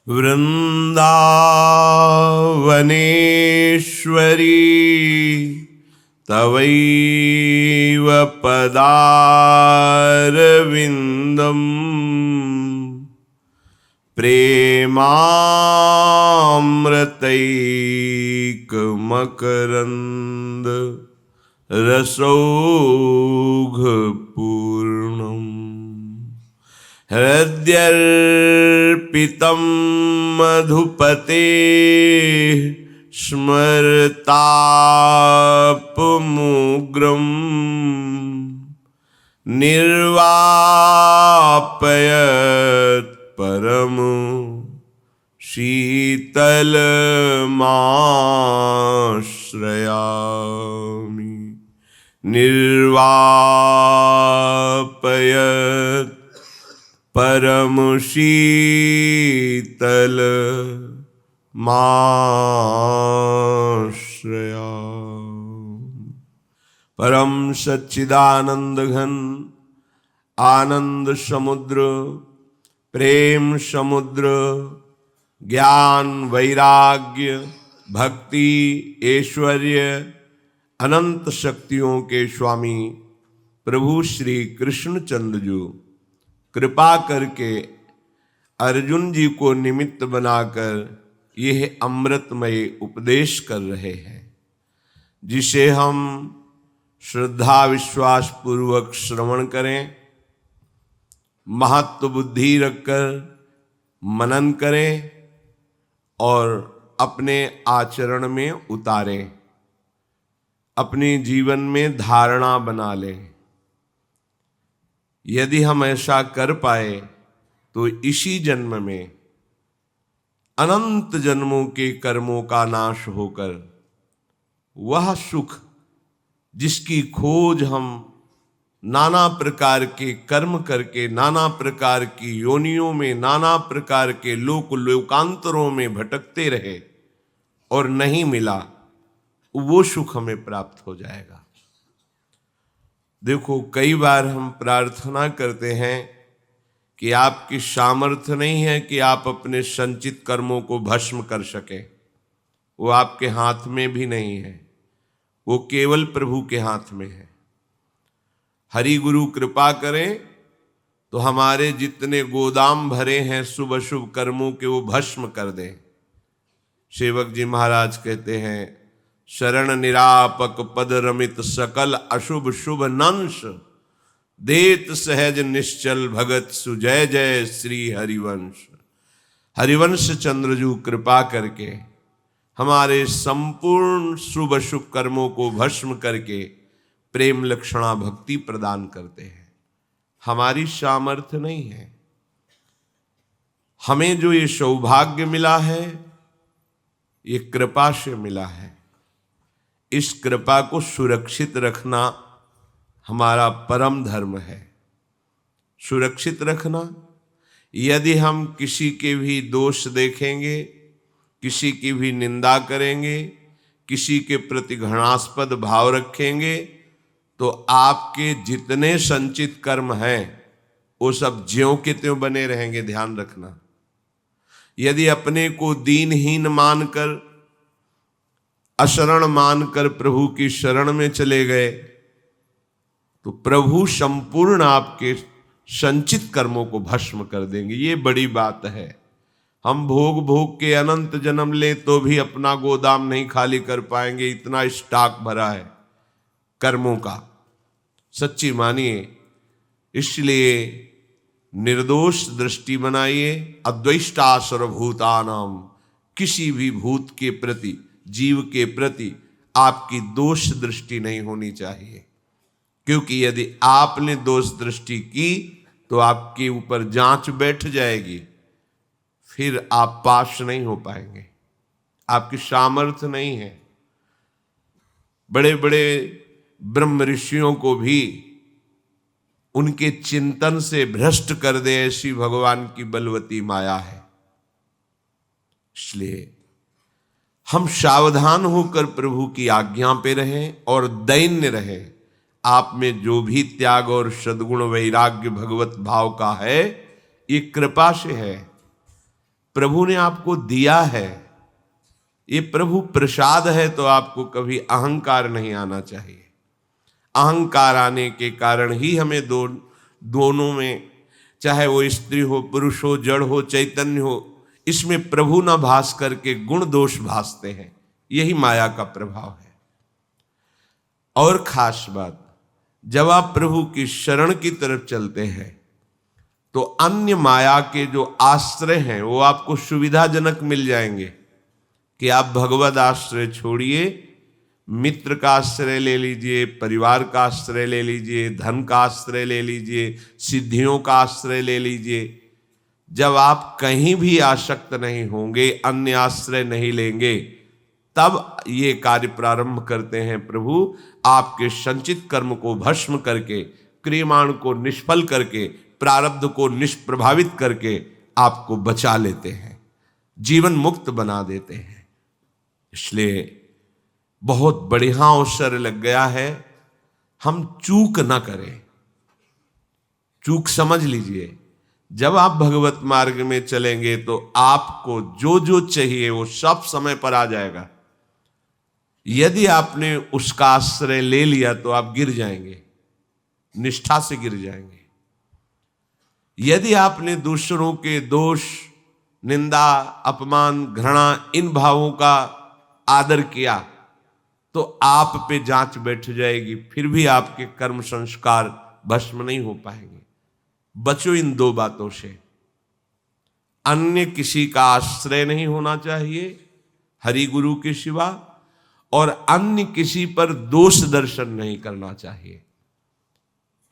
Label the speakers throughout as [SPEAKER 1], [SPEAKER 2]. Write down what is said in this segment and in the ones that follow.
[SPEAKER 1] वृन्दावनेश्वरी तवैव पदारविन्दम् प्रेमामृतैकमकरन्द रसौघपूर्णम् हृद्यर्पितं मधुपते स्मरतापमुग्रम् निर्वापयत् परम शीतलमाश्रयामि निर्वापयत् परम शीतलमाश्रयामि। परम सच्चिदानंद घन आनंद समुद्र, प्रेम समुद्र, ज्ञान वैराग्य भक्ति ऐश्वर्य अनंत शक्तियों के स्वामी प्रभु श्री कृष्णचंद्र जी कृपा करके अर्जुन जी को निमित्त बनाकर यह अमृतमय उपदेश कर रहे हैं, जिसे हम श्रद्धा विश्वास पूर्वक श्रवण करें, महत्व बुद्धि रखकर मनन करें और अपने आचरण में उतारें, अपने जीवन में धारणा बना लें। यदि हम ऐसा कर पाए तो इसी जन्म में अनंत जन्मों के कर्मों का नाश होकर वह सुख जिसकी खोज हम नाना प्रकार के कर्म करके नाना प्रकार की योनियों में नाना प्रकार के लोकांतरों में भटकते रहे और नहीं मिला, वो सुख हमें प्राप्त हो जाएगा। देखो, कई बार हम प्रार्थना करते हैं कि आपकी सामर्थ्य नहीं है कि आप अपने संचित कर्मों को भस्म कर सके। वो आपके हाथ में भी नहीं है, वो केवल प्रभु के हाथ में है। हरि गुरु कृपा करें तो हमारे जितने गोदाम भरे हैं शुभ अशुभ कर्मों के वो भस्म कर दें। सेवक जी महाराज कहते हैं, शरण निरापक पद रमित सकल अशुभ शुभ नंश देत सहज निश्चल भगत सुजय जय श्री हरिवंश। हरिवंश चंद्रजू कृपा करके हमारे संपूर्ण शुभ अशुभ कर्मों को भस्म करके प्रेम लक्षणा भक्ति प्रदान करते हैं। हमारी सामर्थ्य नहीं है। हमें जो ये सौभाग्य मिला है ये कृपा से मिला है। इस कृपा को सुरक्षित रखना हमारा परम धर्म है। सुरक्षित रखना, यदि हम किसी के भी दोष देखेंगे, किसी की भी निंदा करेंगे, किसी के प्रति घृणास्पद भाव रखेंगे, तो आपके जितने संचित कर्म हैं वो सब ज्यों के त्यों बने रहेंगे। ध्यान रखना। यदि अपने को दीनहीन मानकर अशरण मानकर प्रभु की शरण में चले गए तो प्रभु संपूर्ण आपके संचित कर्मों को भस्म कर देंगे। ये बड़ी बात है। हम भोग भोग के अनंत जन्म लें तो भी अपना गोदाम नहीं खाली कर पाएंगे, इतना स्टॉक भरा है कर्मों का। सच्ची मानिए। इसलिए निर्दोष दृष्टि बनाइए। अद्वैष्टा सर्वभूतानाम, किसी भी भूत के प्रति जीव के प्रति आपकी दोष दृष्टि नहीं होनी चाहिए, क्योंकि यदि आपने दोष दृष्टि की तो आपके ऊपर जांच बैठ जाएगी, फिर आप पास नहीं हो पाएंगे। आपकी सामर्थ्य नहीं है। बड़े बड़े ब्रह्म ऋषियों को भी उनके चिंतन से भ्रष्ट कर दे ऐसी भगवान की बलवती माया है। इसलिए हम सावधान होकर प्रभु की आज्ञा पे रहें और दैन्य रहें। आप में जो भी त्याग और सद्गुण वैराग्य भगवत भाव का है, ये कृपा से है। प्रभु ने आपको दिया है, ये प्रभु प्रसाद है, तो आपको कभी अहंकार नहीं आना चाहिए। अहंकार आने के कारण ही हमें दोनों में, चाहे वो स्त्री हो, पुरुष हो, जड़ हो, चैतन्य हो, इसमें प्रभु न भास करके गुण दोष भासते हैं। यही माया का प्रभाव है। और खास बात, जब आप प्रभु की शरण की तरफ चलते हैं तो अन्य माया के जो आश्रय हैं वो आपको सुविधाजनक मिल जाएंगे कि आप भगवद आश्रय छोड़िए, मित्र का आश्रय ले लीजिए, परिवार का आश्रय ले लीजिए, धन का आश्रय ले लीजिए, सिद्धियों का आश्रय ले लीजिए। जब आप कहीं भी आसक्त नहीं होंगे, अन्य आश्रय नहीं लेंगे, तब ये कार्य प्रारंभ करते हैं प्रभु, आपके संचित कर्म को भस्म करके, क्रियमाण को निष्फल करके, प्रारब्ध को निष्प्रभावित करके आपको बचा लेते हैं, जीवन मुक्त बना देते हैं। इसलिए बहुत बढ़िया अवसर लग गया है, हम चूक ना करें। चूक समझ लीजिए, जब आप भगवत मार्ग में चलेंगे तो आपको जो जो चाहिए वो सब समय पर आ जाएगा। यदि आपने उसका आश्रय ले लिया तो आप गिर जाएंगे, निष्ठा से गिर जाएंगे। यदि आपने दूसरों के दोष, निंदा, अपमान, घृणा, इन भावों का आदर किया तो आप पे जांच बैठ जाएगी, फिर भी आपके कर्म संस्कार भस्म नहीं हो पाएंगे। बचो इन दो बातों से। अन्य किसी का आश्रय नहीं होना चाहिए हरि गुरु के सिवा, और अन्य किसी पर दोष दर्शन नहीं करना चाहिए।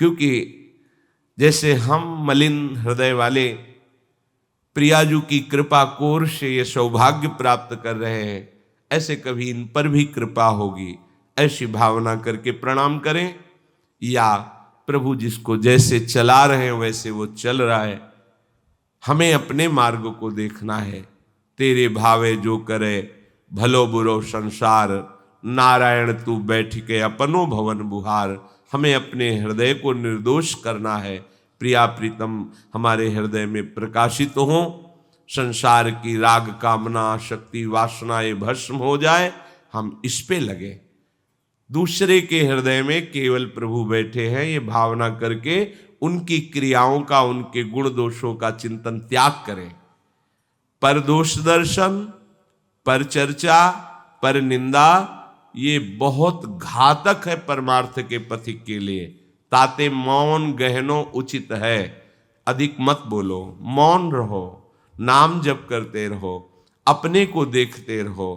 [SPEAKER 1] क्योंकि जैसे हम मलिन हृदय वाले प्रियाजू की कृपा कोर से ये सौभाग्य प्राप्त कर रहे हैं, ऐसे कभी इन पर भी कृपा होगी, ऐसी भावना करके प्रणाम करें। या प्रभु जिसको जैसे चला रहे हैं वैसे वो चल रहा है, हमें अपने मार्ग को देखना है। तेरे भावे जो करे भलो बुरो संसार, नारायण तू बैठ के अपनो भवन बुहार। हमें अपने हृदय को निर्दोष करना है, प्रिया प्रीतम हमारे हृदय में प्रकाशित हो, संसार की राग कामना शक्ति वासनाएं भस्म हो जाए, हम इस पे लगे। दूसरे के हृदय में केवल प्रभु बैठे हैं, ये भावना करके उनकी क्रियाओं का, उनके गुण दोषों का चिंतन त्याग करें। पर दोष दर्शन, पर चर्चा, पर निंदा, ये बहुत घातक है परमार्थ के पथिक के लिए। ताते मौन गहनो उचित है, अधिक मत बोलो, मौन रहो, नाम जप करते रहो, अपने को देखते रहो,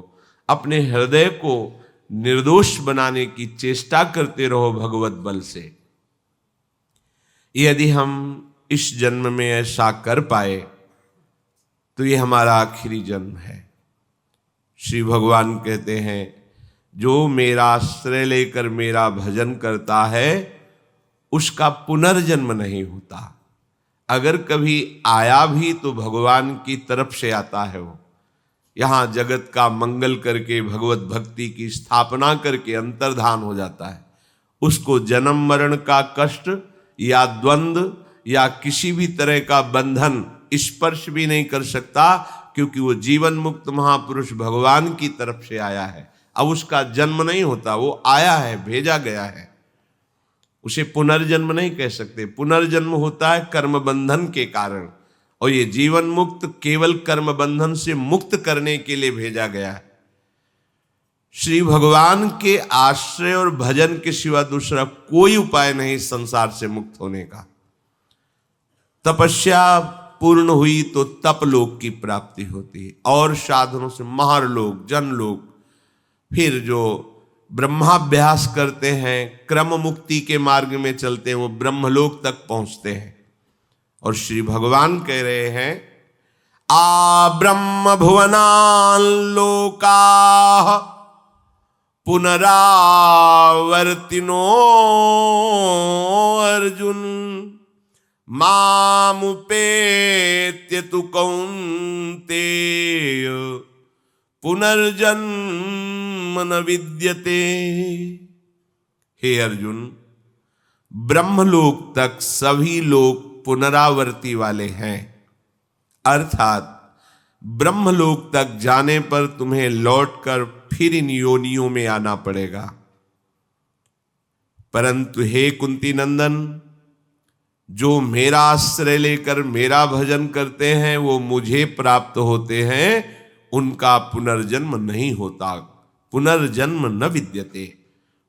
[SPEAKER 1] अपने हृदय को निर्दोष बनाने की चेष्टा करते रहो भगवत बल से। यदि हम इस जन्म में ऐसा कर पाए तो ये हमारा आखिरी जन्म है। श्री भगवान कहते हैं, जो मेरा आश्रय लेकर मेरा भजन करता है उसका पुनर्जन्म नहीं होता। अगर कभी आया भी तो भगवान की तरफ से आता है। वो यहाँ जगत का मंगल करके भगवत भक्ति की स्थापना करके अंतर्धान हो जाता है। उसको जन्म मरण का कष्ट या द्वंद्व या किसी भी तरह का बंधन स्पर्श भी नहीं कर सकता, क्योंकि वो जीवन मुक्त महापुरुष भगवान की तरफ से आया है। अब उसका जन्म नहीं होता, वो आया है, भेजा गया है, उसे पुनर्जन्म नहीं कह सकते। पुनर्जन्म होता है कर्म बंधन के कारण, और ये जीवन मुक्त केवल कर्म बंधन से मुक्त करने के लिए भेजा गया है। श्री भगवान के आश्रय और भजन के सिवा दूसरा कोई उपाय नहीं संसार से मुक्त होने का। तपस्या पूर्ण हुई तो तपलोक की प्राप्ति होती है, और साधनों से महारलोक, जनलोक, फिर जो ब्रह्माभ्यास करते हैं, क्रम मुक्ति के मार्ग में चलते हैं, वो ब्रह्मलोक तक पहुंचते हैं। और श्री भगवान कह रहे हैं, आ ब्रह्म भुवनान लोका पुनरावर्तिनो अर्जुन मामुपेत्य तु कौन्तेय पुनर्जन्म न विद्यते। हे अर्जुन, ब्रह्मलोक तक सभी लोग पुनरावर्ती वाले हैं, अर्थात ब्रह्मलोक तक जाने पर तुम्हें लौटकर फिर इन योनियों में आना पड़ेगा। परंतु हे कुंती नंदन, जो मेरा आश्रय लेकर मेरा भजन करते हैं वो मुझे प्राप्त होते हैं, उनका पुनर्जन्म नहीं होता। पुनर्जन्म न विद्यते।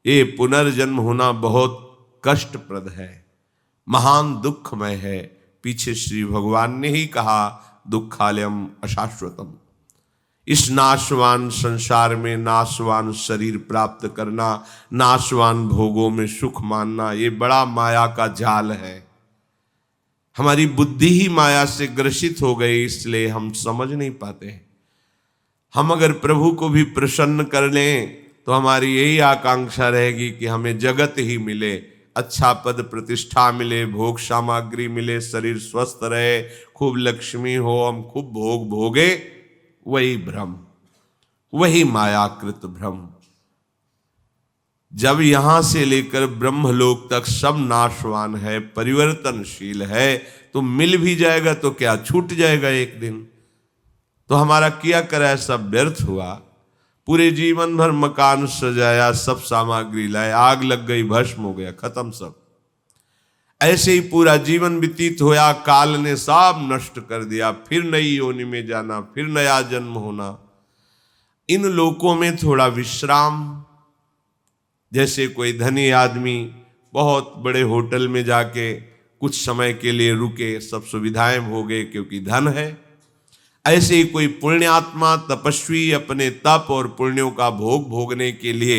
[SPEAKER 1] ये पुनर्जन्म होना बहुत कष्टप्रद है, महान दुखमय है। पीछे श्री भगवान ने ही कहा, दुखालयम अशाश्वतम। इस नाशवान संसार में नाशवान शरीर प्राप्त करना, नाशवान भोगों में सुख मानना, ये बड़ा माया का जाल है। हमारी बुद्धि ही माया से ग्रसित हो गई, इसलिए हम समझ नहीं पाते। हम अगर प्रभु को भी प्रसन्न कर लें तो हमारी यही आकांक्षा रहेगी कि हमें जगत ही मिले, अच्छा पद प्रतिष्ठा मिले, भोग सामग्री मिले, शरीर स्वस्थ रहे, खूब लक्ष्मी हो, हम खूब भोग भोगे। वही भ्रम, वही मायाकृत भ्रम। जब यहां से लेकर ब्रह्मलोक तक सब नाशवान है, परिवर्तनशील है, तो मिल भी जाएगा तो क्या छूट जाएगा एक दिन। तो हमारा किया करा सब व्यर्थ हुआ। पूरे जीवन भर मकान सजाया, सब सामग्री लाए, आग लग गई, भस्म हो गया, खत्म सब। ऐसे ही पूरा जीवन व्यतीत होया, काल ने सब नष्ट कर दिया। फिर नई योनि में जाना, फिर नया जन्म होना। इन लोकों में थोड़ा विश्राम, जैसे कोई धनी आदमी बहुत बड़े होटल में जाके कुछ समय के लिए रुके, सब सुविधाएं भोगे क्योंकि धन है, ऐसे ही कोई पुण्यात्मा तपस्वी अपने तप और पुण्यों का भोग भोगने के लिए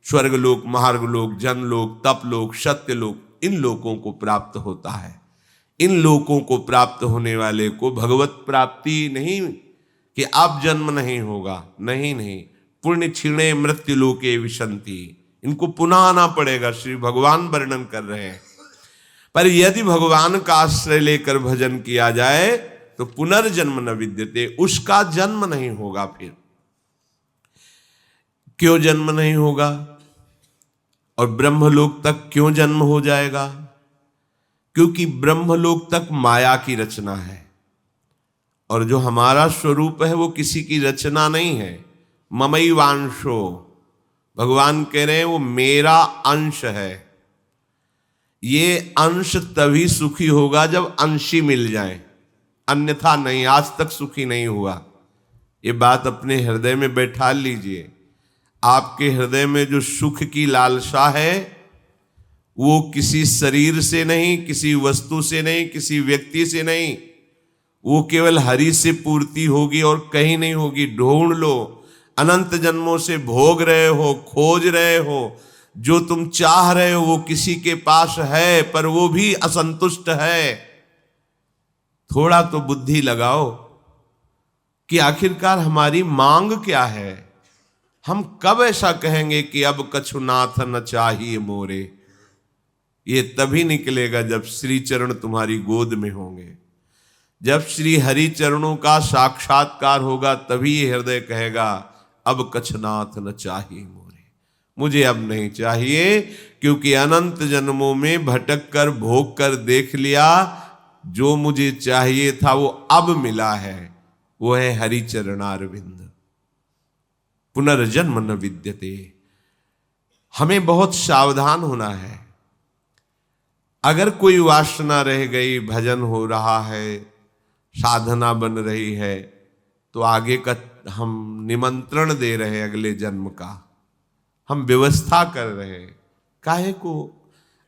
[SPEAKER 1] स्वर्गलोक, महार्गलोक, जनलोक, तपलोक, सत्यलोक, इन लोकों को प्राप्त होता है। इन लोकों को प्राप्त होने वाले को भगवत प्राप्ति नहीं कि अब जन्म नहीं होगा, नहीं, पुण्य क्षीणे मृत्यु लोके विशंति, इनको पुनः आना पड़ेगा, श्री भगवान वर्णन कर रहे हैं। पर यदि भगवान का आश्रय लेकर भजन किया जाए तो पुनर्जन्म न विद्यते, उसका जन्म नहीं होगा। फिर क्यों जन्म नहीं होगा और ब्रह्मलोक तक क्यों जन्म हो जाएगा? क्योंकि ब्रह्मलोक तक माया की रचना है और जो हमारा स्वरूप है वो किसी की रचना नहीं है। ममई वांशो, भगवान कह रहे हैं वो मेरा अंश है। ये अंश तभी सुखी होगा जब अंशी मिल जाए, अन्यथा नहीं। आज तक सुखी नहीं हुआ। ये बात अपने हृदय में बैठा लीजिए। आपके हृदय में जो सुख की लालसा है वो किसी शरीर से नहीं, किसी वस्तु से नहीं, किसी व्यक्ति से नहीं, वो केवल हरि से पूर्ति होगी और कहीं नहीं होगी। ढूंढ लो, अनंत जन्मों से भोग रहे हो, खोज रहे हो, जो तुम चाह रहे हो वो किसी के पास है, पर वो भी असंतुष्ट है। थोड़ा तो बुद्धि लगाओ कि आखिरकार हमारी मांग क्या है। हम कब ऐसा कहेंगे कि अब कछुनाथ न चाहिए मोरे? ये तभी निकलेगा जब श्री चरण तुम्हारी गोद में होंगे, जब श्री हरि चरणों का साक्षात्कार होगा, तभी ये हृदय कहेगा अब कछनाथ न चाहिए मोरे, मुझे अब नहीं चाहिए। क्योंकि अनंत जन्मों में भटक कर भोग कर देख लिया, जो मुझे चाहिए था वो अब मिला है, वो है हरि चरणारविंद। पुनर्जन्म न विद्यते। हमें बहुत सावधान होना है। अगर कोई वासना रह गई, भजन हो रहा है, साधना बन रही है, तो आगे का हम निमंत्रण दे रहे हैं, अगले जन्म का हम व्यवस्था कर रहे हैं। काहे को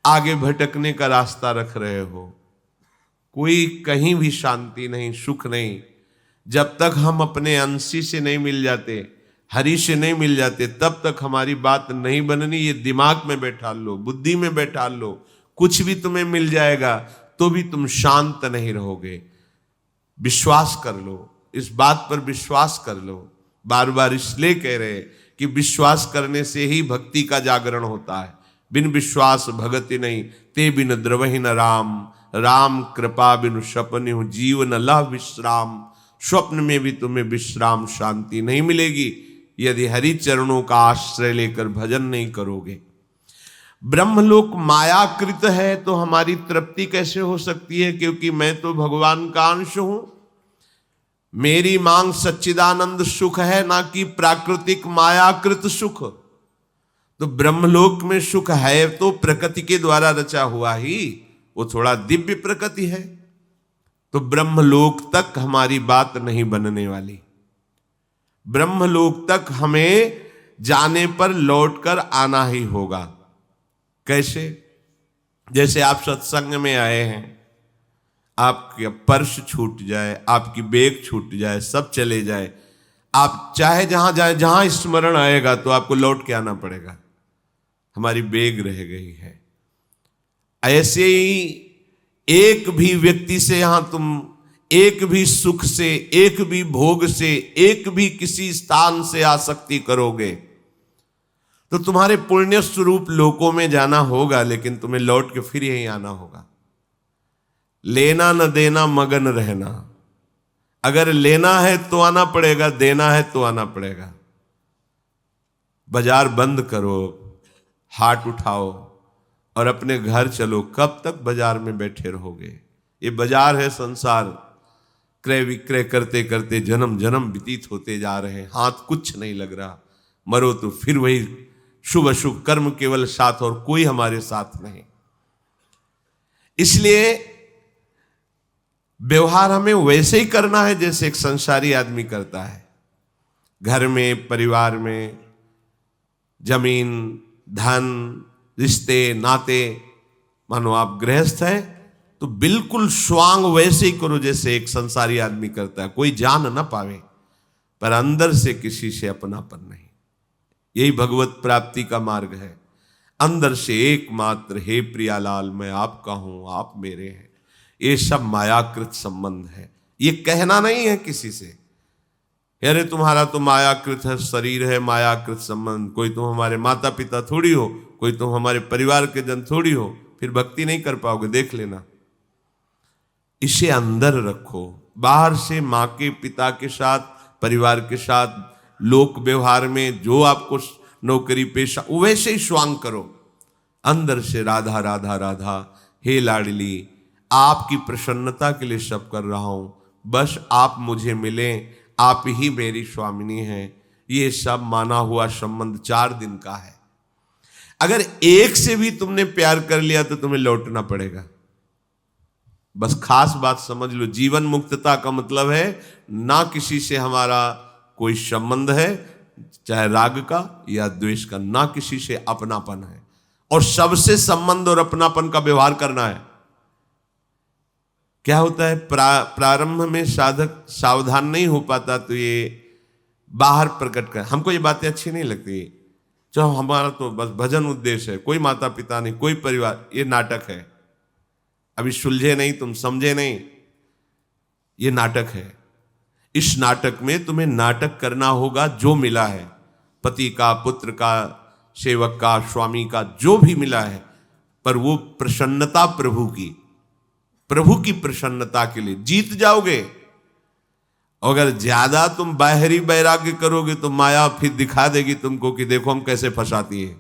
[SPEAKER 1] आगे भटकने का रास्ता रख रहे हो? कोई कहीं भी शांति नहीं, सुख नहीं, जब तक हम अपने अंशी से नहीं मिल जाते, हरि से नहीं मिल जाते, तब तक हमारी बात नहीं बननी। ये दिमाग में बैठा लो, बुद्धि में बैठा लो। कुछ भी तुम्हें मिल जाएगा तो भी तुम शांत नहीं रहोगे। विश्वास कर लो, इस बात पर विश्वास कर लो। बार बार इसलिए कह रहे कि विश्वास करने से ही भक्ति का जागरण होता है। बिन विश्वास भगति नहीं, ते बिन द्रवहि न राम, राम कृपा बिनु सपने जीवन लह विश्राम। स्वप्न में भी तुम्हें विश्राम, शांति नहीं मिलेगी यदि हरि चरणों का आश्रय लेकर भजन नहीं करोगे। ब्रह्मलोक मायाकृत है तो हमारी तृप्ति कैसे हो सकती है? क्योंकि मैं तो भगवान का अंश हूं। मेरी मांग सच्चिदानंद सुख है, ना कि प्राकृतिक मायाकृत सुख। तो ब्रह्मलोक में सुख है तो प्रकृति के द्वारा रचा हुआ ही, वो थोड़ा दिव्य प्रकृति है। तो ब्रह्मलोक तक हमारी बात नहीं बनने वाली। ब्रह्मलोक तक हमें जाने पर लौटकर आना ही होगा। कैसे? जैसे आप सत्संग में आए हैं, आपका पर्स छूट जाए, आपकी बैग छूट जाए, सब चले जाए, आप चाहे जहां जाए, जहां स्मरण आएगा तो आपको लौट के आना पड़ेगा। हमारी बैग रह गई है। ऐसे ही एक भी व्यक्ति से यहां तुम एक भी सुख से, एक भी भोग से, एक भी किसी स्थान से आसक्ति करोगे तो तुम्हारे पुण्य स्वरूप लोकों में जाना होगा, लेकिन तुम्हें लौट के फिर यहीं आना होगा। लेना न देना मगन रहना। अगर लेना है तो आना पड़ेगा, देना है तो आना पड़ेगा। बाजार बंद करो, हाथ उठाओ और अपने घर चलो। कब तक बाजार में बैठे रहोगे? ये बाजार है संसार। क्रय विक्रय करते करते जन्म जन्म व्यतीत होते जा रहे हैं, हाथ कुछ नहीं लग रहा। मरो तो फिर वही शुभ अशुभ कर्म केवल साथ, और कोई हमारे साथ नहीं। इसलिए व्यवहार हमें वैसे ही करना है जैसे एक संसारी आदमी करता है। घर में, परिवार में, जमीन, धन, रिश्ते, नाते, मानो आप गृहस्थ हैं तो बिल्कुल स्वांग वैसे ही करो जैसे एक संसारी आदमी करता है। कोई जान ना पावे, पर अंदर से किसी से अपनापन नहीं। यही भगवत प्राप्ति का मार्ग है। अंदर से एकमात्र, हे प्रियालाल मैं आपका हूं, आप मेरे हैं। ये सब मायाकृत संबंध है। ये कहना नहीं है किसी से, अरे तुम्हारा तो मायाकृत है शरीर है, मायाकृत संबंध। कोई तुम हमारे माता पिता थोड़ी हो, कोई तुम हमारे परिवार के जन थोड़ी हो, फिर भक्ति नहीं कर पाओगे, देख लेना। इसे अंदर रखो। बाहर से माँ के, पिता के साथ, परिवार के साथ, लोक व्यवहार में जो आपको नौकरी पेशा, वैसे ही स्वांग करो। अंदर से राधा राधा राधा, हे लाडली आपकी प्रसन्नता के लिए सब कर रहा हूं, बस आप मुझे मिलें, आप ही मेरी स्वामिनी हैं। ये सब माना हुआ संबंध 4 दिन का है। अगर एक से भी तुमने प्यार कर लिया तो तुम्हें लौटना पड़ेगा। बस खास बात समझ लो, जीवन मुक्तता का मतलब है ना किसी से हमारा कोई संबंध है, चाहे राग का या द्वेष का, ना किसी से अपनापन है, और सबसे संबंध और अपनापन का व्यवहार करना है। क्या होता है, प्रारंभ में साधक सावधान नहीं हो पाता तो ये बाहर प्रकट कर। हमको ये बातें अच्छी नहीं लगती। जो हमारा तो बस भजन उद्देश्य है, कोई माता पिता नहीं, कोई परिवार, ये नाटक है। अभी सुलझे नहीं, तुम समझे नहीं, ये नाटक है। इस नाटक में तुम्हें नाटक करना होगा जो मिला है, पति का, पुत्र का, सेवक का, स्वामी का, जो भी मिला है, पर वो प्रसन्नता प्रभु की प्रसन्नता के लिए जीत जाओगे। अगर ज्यादा तुम बाहरी वैराग्य करोगे तो माया फिर दिखा देगी तुमको कि देखो हम कैसे फंसाती है।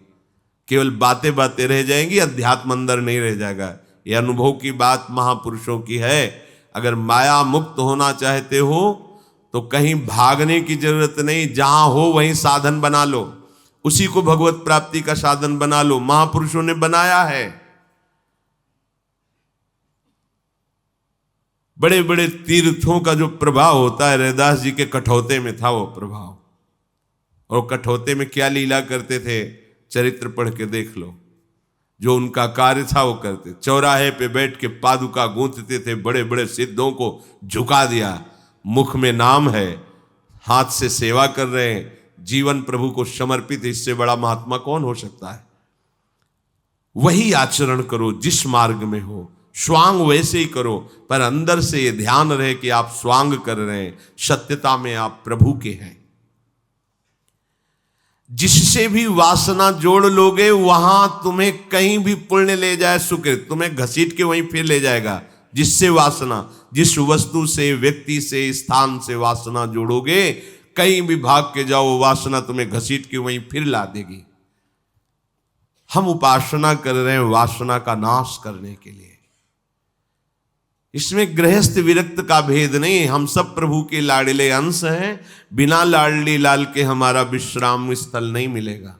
[SPEAKER 1] केवल बातें बातें रह जाएंगी, अध्यात्म अंदर नहीं रह जाएगा। यह अनुभव की बात महापुरुषों की है। अगर माया मुक्त होना चाहते हो तो कहीं भागने की जरूरत नहीं, जहां हो वहीं साधन बना लो, उसी को भगवत प्राप्ति का साधन बना लो। महापुरुषों ने बनाया है। बड़े बड़े तीर्थों का जो प्रभाव होता है, रैदास जी के कठौते में था वो प्रभाव। और कठौते में क्या लीला करते थे, चरित्र पढ़ के देख लो। जो उनका कार्य था वो करते। चौराहे पे बैठ के पादुका गूंथते थे, बड़े बड़े सिद्धों को झुका दिया, मुख में नाम है, हाथ से सेवा कर रहे हैं, जीवन प्रभु को समर्पित। इससे बड़ा महात्मा कौन हो सकता है? वही आचरण करो जिस मार्ग में हो, स्वांग वैसे ही करो, पर अंदर से ये ध्यान रहे कि आप स्वांग कर रहे हैं, सत्यता में आप प्रभु के हैं। जिससे भी वासना जोड़ लोगे वहां तुम्हें कहीं भी पुण्य ले जाए, सुकृत तुम्हें घसीट के वहीं फिर ले जाएगा। जिससे वासना, जिस वस्तु से, व्यक्ति से, स्थान से वासना जोड़ोगे, कहीं भी भाग के जाओ, वासना तुम्हें घसीट के वहीं फिर ला देगी। हम उपासना कर रहे हैं वासना का नाश करने के लिए। इसमें गृहस्थ विरक्त का भेद नहीं। हम सब प्रभु के लाडले अंश हैं। बिना लाडली लाल के हमारा विश्राम स्थल नहीं मिलेगा।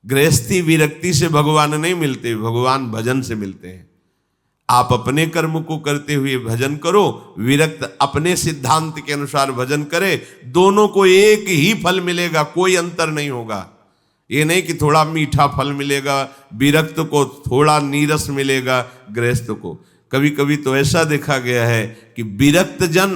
[SPEAKER 1] गृहस्थी विरक्ति से भगवान नहीं मिलते, भगवान भजन से मिलते हैं। आप अपने कर्म को करते हुए भजन करो, विरक्त अपने सिद्धांत के अनुसार भजन करे, दोनों को एक ही फल मिलेगा, कोई अंतर नहीं होगा। ये नहीं कि थोड़ा मीठा फल मिलेगा, विरक्त को थोड़ा नीरस मिलेगा, गृहस्थ को। कभी कभी तो ऐसा देखा गया है कि विरक्त जन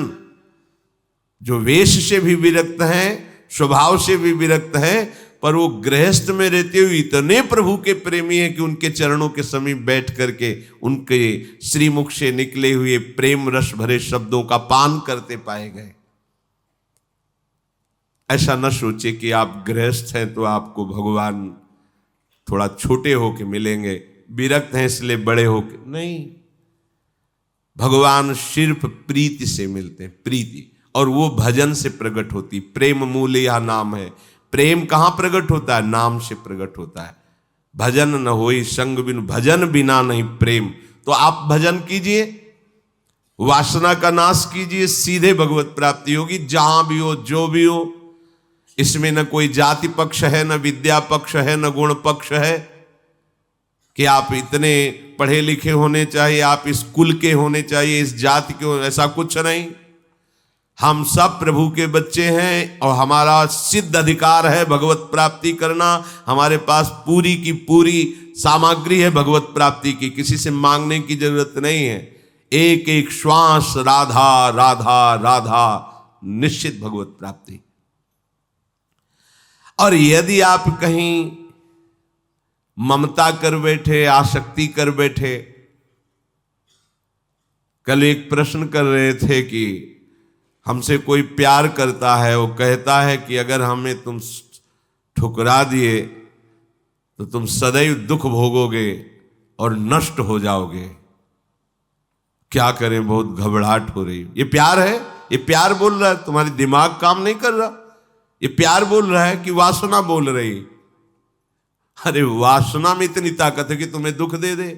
[SPEAKER 1] जो वेश से भी विरक्त हैं, स्वभाव से भी विरक्त हैं, पर वो गृहस्थ में रहते हुए इतने प्रभु के प्रेमी हैं कि उनके चरणों के समीप बैठ करके उनके श्रीमुख से निकले हुए प्रेम रस भरे शब्दों का पान करते पाए गए। ऐसा न सोचे कि आप गृहस्थ हैं तो आपको भगवान थोड़ा छोटे होके मिलेंगे, विरक्त हैं इसलिए बड़े होके नहीं। भगवान सिर्फ प्रीति से मिलते हैं, प्रीति, और वो भजन से प्रकट होती। प्रेम मूल यह नाम है। प्रेम कहां प्रकट होता है? नाम से प्रकट होता है। भजन न होई संग बिनु, भजन बिना नहीं प्रेम। तो आप भजन कीजिए, वासना का नाश कीजिए, सीधे भगवत प्राप्ति होगी। जहां भी हो, जो भी हो, इसमें न कोई जाति पक्ष है, न विद्या पक्ष है, न गुण पक्ष है कि आप इतने पढ़े लिखे होने चाहिए, आप इस कुल के होने चाहिए, इस जाति के, ऐसा कुछ नहीं। हम सब प्रभु के बच्चे हैं और हमारा सिद्ध अधिकार है भगवत प्राप्ति करना। हमारे पास पूरी की पूरी सामग्री है भगवत प्राप्ति की, किसी से मांगने की जरूरत नहीं है। एक एक श्वास राधा राधा राधा, निश्चित भगवत प्राप्ति। और यदि आप कहीं ममता कर बैठे, आसक्ति कर बैठे, कल एक प्रश्न कर रहे थे कि हमसे कोई प्यार करता है, वो कहता है कि अगर हमें तुम ठुकरा दिए तो तुम सदैव दुख भोगोगे और नष्ट हो जाओगे। क्या करें, बहुत घबराहट हो रही। ये प्यार है? ये प्यार बोल रहा है? तुम्हारी दिमाग काम नहीं कर रहा? ये प्यार बोल रहा है कि वासना बोल रही? अरे वासना में इतनी ताकत है कि तुम्हें दुख दे दे।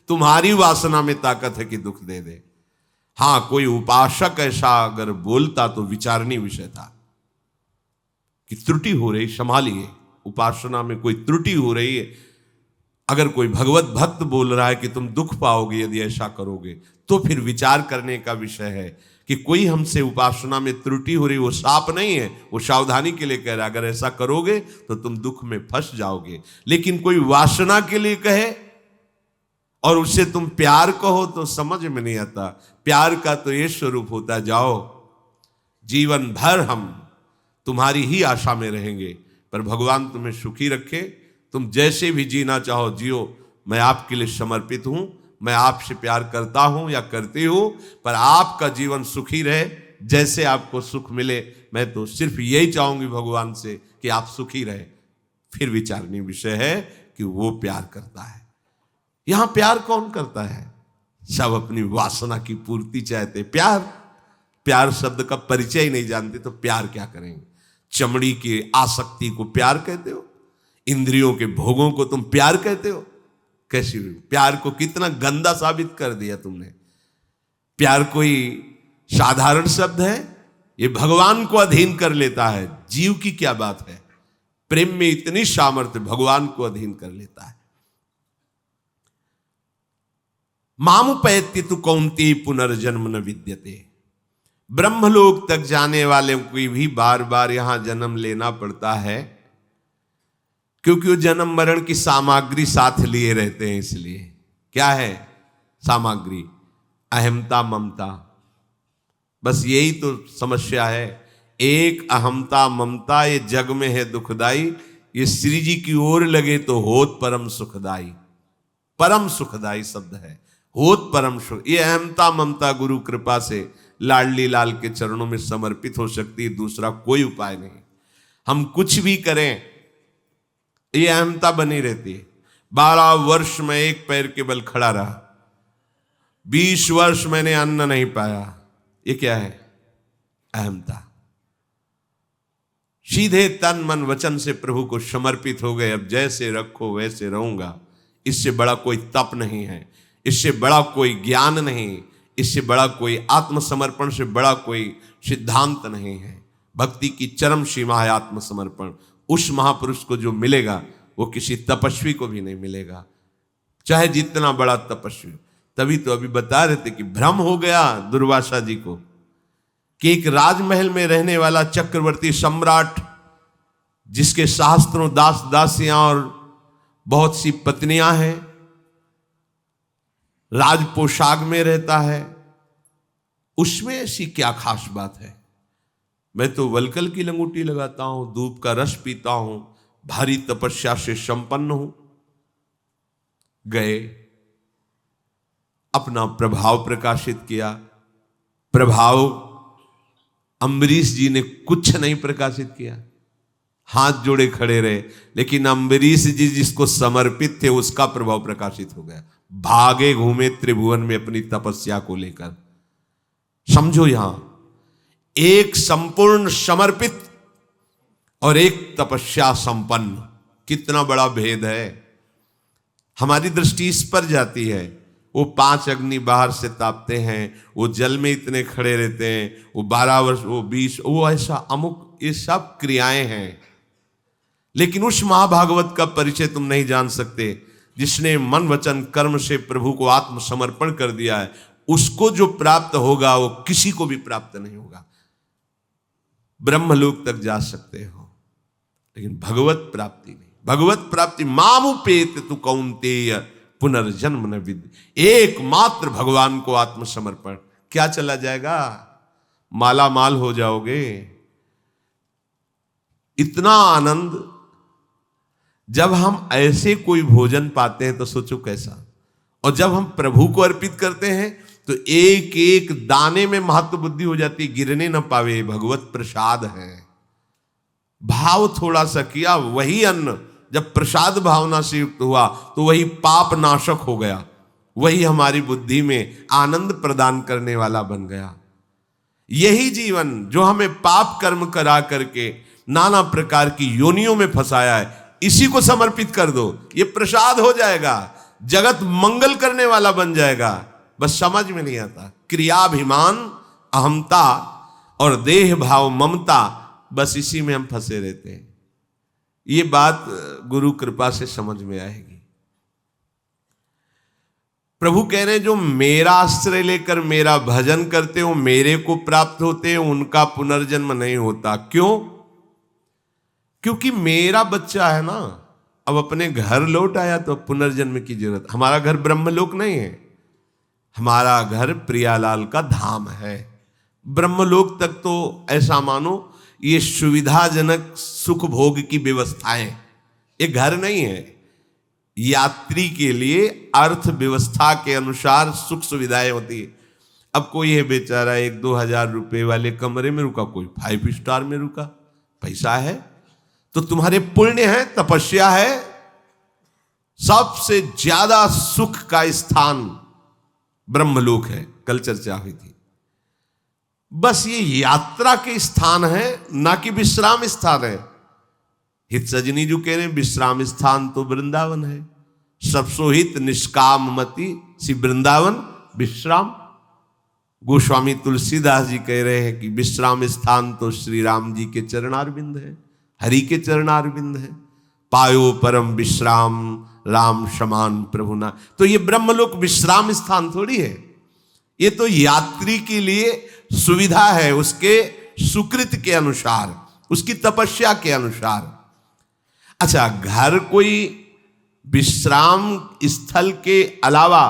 [SPEAKER 1] तुम्हारी वासना में ताकत है कि दुख दे दे। हां, कोई उपासक ऐसा अगर बोलता तो विचारणीय विषय था कि त्रुटि हो रही, संभालिए, उपासना में कोई त्रुटि हो रही है। अगर कोई भगवत भक्त बोल रहा है कि तुम दुख पाओगे यदि ऐसा करोगे, तो फिर विचार करने का विषय है कि कोई हमसे उपासना में त्रुटि हो रही। वो शाप नहीं है, वो सावधानी के लिए कह रहा है, अगर ऐसा करोगे तो तुम दुख में फंस जाओगे। लेकिन कोई वासना के लिए कहे और उससे तुम प्यार कहो तो समझ में नहीं आता। प्यार का तो ये स्वरूप होता है, जाओ जीवन भर हम तुम्हारी ही आशा में रहेंगे, पर भगवान तुम्हें सुखी रखे, तुम जैसे भी जीना चाहो जियो, मैं आपके लिए समर्पित हूं, मैं आपसे प्यार करता हूं या करती हूं, पर आपका जीवन सुखी रहे, जैसे आपको सुख मिले। मैं तो सिर्फ यही चाहूंगी भगवान से कि आप सुखी रहे। फिर विचारणीय विषय है कि वो प्यार करता है। यहां प्यार कौन करता है? सब अपनी वासना की पूर्ति चाहते। प्यार शब्द का परिचय ही नहीं जानते तो प्यार क्या करेंगे? चमड़ी की आसक्ति को प्यार कहते हो? इंद्रियों के भोगों को तुम प्यार कहते हो? कैसी प्यार को कितना गंदा साबित कर दिया तुमने। प्यार कोई साधारण शब्द है? ये भगवान को अधीन कर लेता है। जीव की क्या बात है? प्रेम में इतनी सामर्थ्य, भगवान को अधीन कर लेता है। मामुपैति तु कौन्तेय पुनर्जन्म न विद्यते। ब्रह्मलोक तक जाने वाले को भी बार बार यहां जन्म लेना पड़ता है, क्योंकि वो जन्म मरण की सामग्री साथ लिए रहते हैं। इसलिए क्या है सामग्री? अहमता ममता। बस यही तो समस्या है। एक अहमता ममता ये जग में है दुखदाई, ये श्री जी की ओर लगे तो होत परम सुखदाई। परम सुखदाई शब्द है, होत परम सुख। ये अहमता ममता गुरु कृपा से लाडली लाल के चरणों में समर्पित हो सकती है, दूसरा कोई उपाय नहीं। हम कुछ भी करें ये अहमता बनी रहती है। 12 वर्ष में एक पैर के बल खड़ा रहा, 20 वर्ष मैंने अन्न नहीं पाया, ये क्या है? अहमता। सीधे तन मन वचन से प्रभु को समर्पित हो गए। अब जैसे रखो वैसे रहूंगा, इससे बड़ा कोई तप नहीं है, इससे बड़ा कोई ज्ञान नहीं, इससे बड़ा कोई आत्मसमर्पण से बड़ा कोई सिद्धांत नहीं है। भक्ति की चरम सीमा है आत्मसमर्पण। उस महापुरुष को जो मिलेगा वो किसी तपस्वी को भी नहीं मिलेगा, चाहे जितना बड़ा तपस्वी। तभी तो अभी बता रहे थे कि भ्रम हो गया दुर्वासा जी को कि एक राजमहल में रहने वाला चक्रवर्ती सम्राट, जिसके सहस्त्रों दास दासियां और बहुत सी पत्नियां हैं, राज पोशाक में रहता है, उसमें ऐसी क्या खास बात है? मैं तो वलकल की लंगोटी लगाता हूं, धूप का रस पीता हूं, भारी तपस्या से संपन्न हूं। गए, अपना प्रभाव प्रकाशित किया। प्रभाव अम्बरीश जी ने कुछ नहीं प्रकाशित किया, हाथ जोड़े खड़े रहे, लेकिन अम्बरीश जी जिसको समर्पित थे उसका प्रभाव प्रकाशित हो गया। भागे घूमे त्रिभुवन में अपनी तपस्या को लेकर। समझो, यहां एक संपूर्ण समर्पित और एक तपस्या संपन्न, कितना बड़ा भेद है। हमारी दृष्टि इस पर जाती है, वो 5 अग्नि बाहर से तापते हैं, वो जल में इतने खड़े रहते हैं, वो 12 वर्ष, वो 20, वो ऐसा अमुक, ये सब क्रियाएं हैं। लेकिन उस महाभागवत का परिचय तुम नहीं जान सकते जिसने मन वचन कर्म से प्रभु को आत्मसमर्पण कर दिया है। उसको जो प्राप्त होगा वो किसी को भी प्राप्त नहीं होगा। ब्रह्मलोक तक जा सकते हो लेकिन भगवत प्राप्ति नहीं। भगवत प्राप्ति मामुपेत तु कौन्तेय पुनर्जन्म न विद्य। एकमात्र भगवान को आत्मसमर्पण। क्या चला जाएगा? माला माल हो जाओगे। इतना आनंद जब हम ऐसे कोई भोजन पाते हैं तो सोचो कैसा। और जब हम प्रभु को अर्पित करते हैं तो एक एक दाने में महत्व बुद्धि हो जाती, गिरने न पावे, भगवत प्रसाद है। भाव थोड़ा सा किया, वही अन्न जब प्रसाद भावना से युक्त हुआ तो वही पाप नाशक हो गया, वही हमारी बुद्धि में आनंद प्रदान करने वाला बन गया। यही जीवन जो हमें पाप कर्म करा करके नाना प्रकार की योनियों में फंसाया है, इसी को समर्पित कर दो, ये प्रसाद हो जाएगा, जगत मंगल करने वाला बन जाएगा। बस समझ में नहीं आता। क्रियाभिमान, अहमता और देह भाव ममता, बस इसी में हम फंसे रहते हैं। ये बात गुरु कृपा से समझ में आएगी। प्रभु कह रहे हैं जो मेरा आश्रय लेकर मेरा भजन करते हो, मेरे को प्राप्त होते हैं, उनका पुनर्जन्म नहीं होता। क्यों? क्योंकि मेरा बच्चा है ना, अब अपने घर लौट आया तो पुनर्जन्म की जरूरत। हमारा घर ब्रह्मलोक नहीं है, हमारा घर प्रियालाल का धाम है। ब्रह्मलोक तक तो ऐसा मानो ये सुविधाजनक सुख भोग की व्यवस्थाएं, ये घर नहीं है। यात्री के लिए अर्थव्यवस्था के अनुसार सुख सुविधाएं होती है। अब कोई है बेचारा 1-2 हजार रुपए वाले कमरे में रुका, कोई 5 स्टार में रुका, पैसा है तो तुम्हारे पुण्य है, तपस्या है। सबसे ज्यादा सुख का स्थान ब्रह्मलोक है, कल चर्चा हुई थी। बस ये यात्रा के स्थान है, ना कि विश्राम स्थान है। हित सजनी जो कह रहे हैं विश्राम स्थान तो वृंदावन है। सबसो हित निष्काम मति सी वृंदावन विश्राम। गोस्वामी तुलसीदास जी कह रहे हैं कि विश्राम स्थान तो श्री राम जी के चरणारविंद है, हरि के चरणारविंद है। पायो परम विश्राम राम समान प्रभु ना। तो ये ब्रह्मलोक विश्राम स्थान थोड़ी है, ये तो यात्री के लिए सुविधा है, उसके सुकृत के अनुसार, उसकी तपस्या के अनुसार। अच्छा, घर कोई विश्राम स्थल के अलावा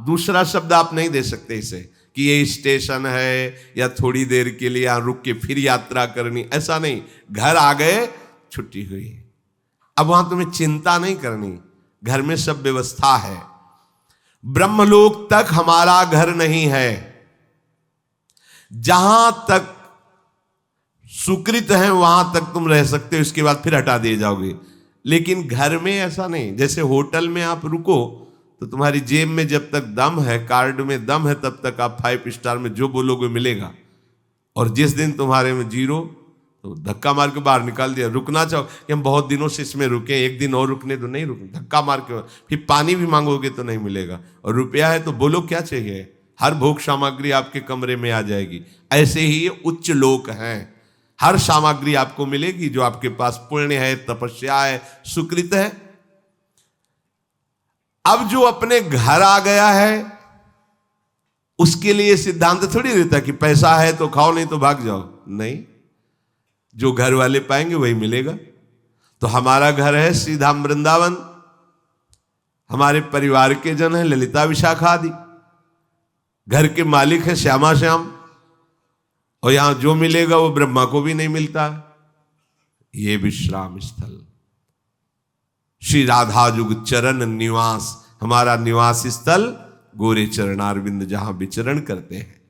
[SPEAKER 1] दूसरा शब्द आप नहीं दे सकते इसे कि ये स्टेशन है या थोड़ी देर के लिए यहां रुक के फिर यात्रा करनी, ऐसा नहीं। घर आ गए, छुट्टी हुई, अब वहां तुम्हें चिंता नहीं करनी, घर में सब व्यवस्था है। ब्रह्मलोक तक हमारा घर नहीं है। जहां तक सुकृत है वहां तक तुम रह सकते हो, इसके बाद फिर हटा दिए जाओगे। लेकिन घर में ऐसा नहीं। जैसे होटल में आप रुको तो तुम्हारी जेब में जब तक दम है, कार्ड में दम है, तब तक आप 5 स्टार में जो बोलोगे मिलेगा। और जिस दिन तुम्हारे में 0 तो धक्का मार के बाहर निकाल दिया। रुकना चाहो कि हम बहुत दिनों से इसमें रुके, एक दिन और रुकने तो नहीं रुके, धक्का मार के। फिर पानी भी मांगोगे तो नहीं मिलेगा। और रुपया है तो बोलो क्या चाहिए, हर भोग सामग्री आपके कमरे में आ जाएगी। ऐसे ही ये उच्च लोक हैं, हर सामग्री आपको मिलेगी जो आपके पास पुण्य है, तपस्या है, सुकृत है। अब जो अपने घर आ गया है उसके लिए सिद्धांत थोड़ी रहता कि पैसा है तो खाओ नहीं तो भाग जाओ, नहीं, जो घर वाले पाएंगे वही मिलेगा। तो हमारा घर है श्रीधाम वृंदावन, हमारे परिवार के जन है ललिता विशाखा आदि, घर के मालिक है श्यामा श्याम, और यहां जो मिलेगा वो ब्रह्मा को भी नहीं मिलता। ये विश्राम स्थल श्री राधा जुग चरण निवास, हमारा निवास स्थल गोरे चरणारविंद जहां विचरण करते हैं।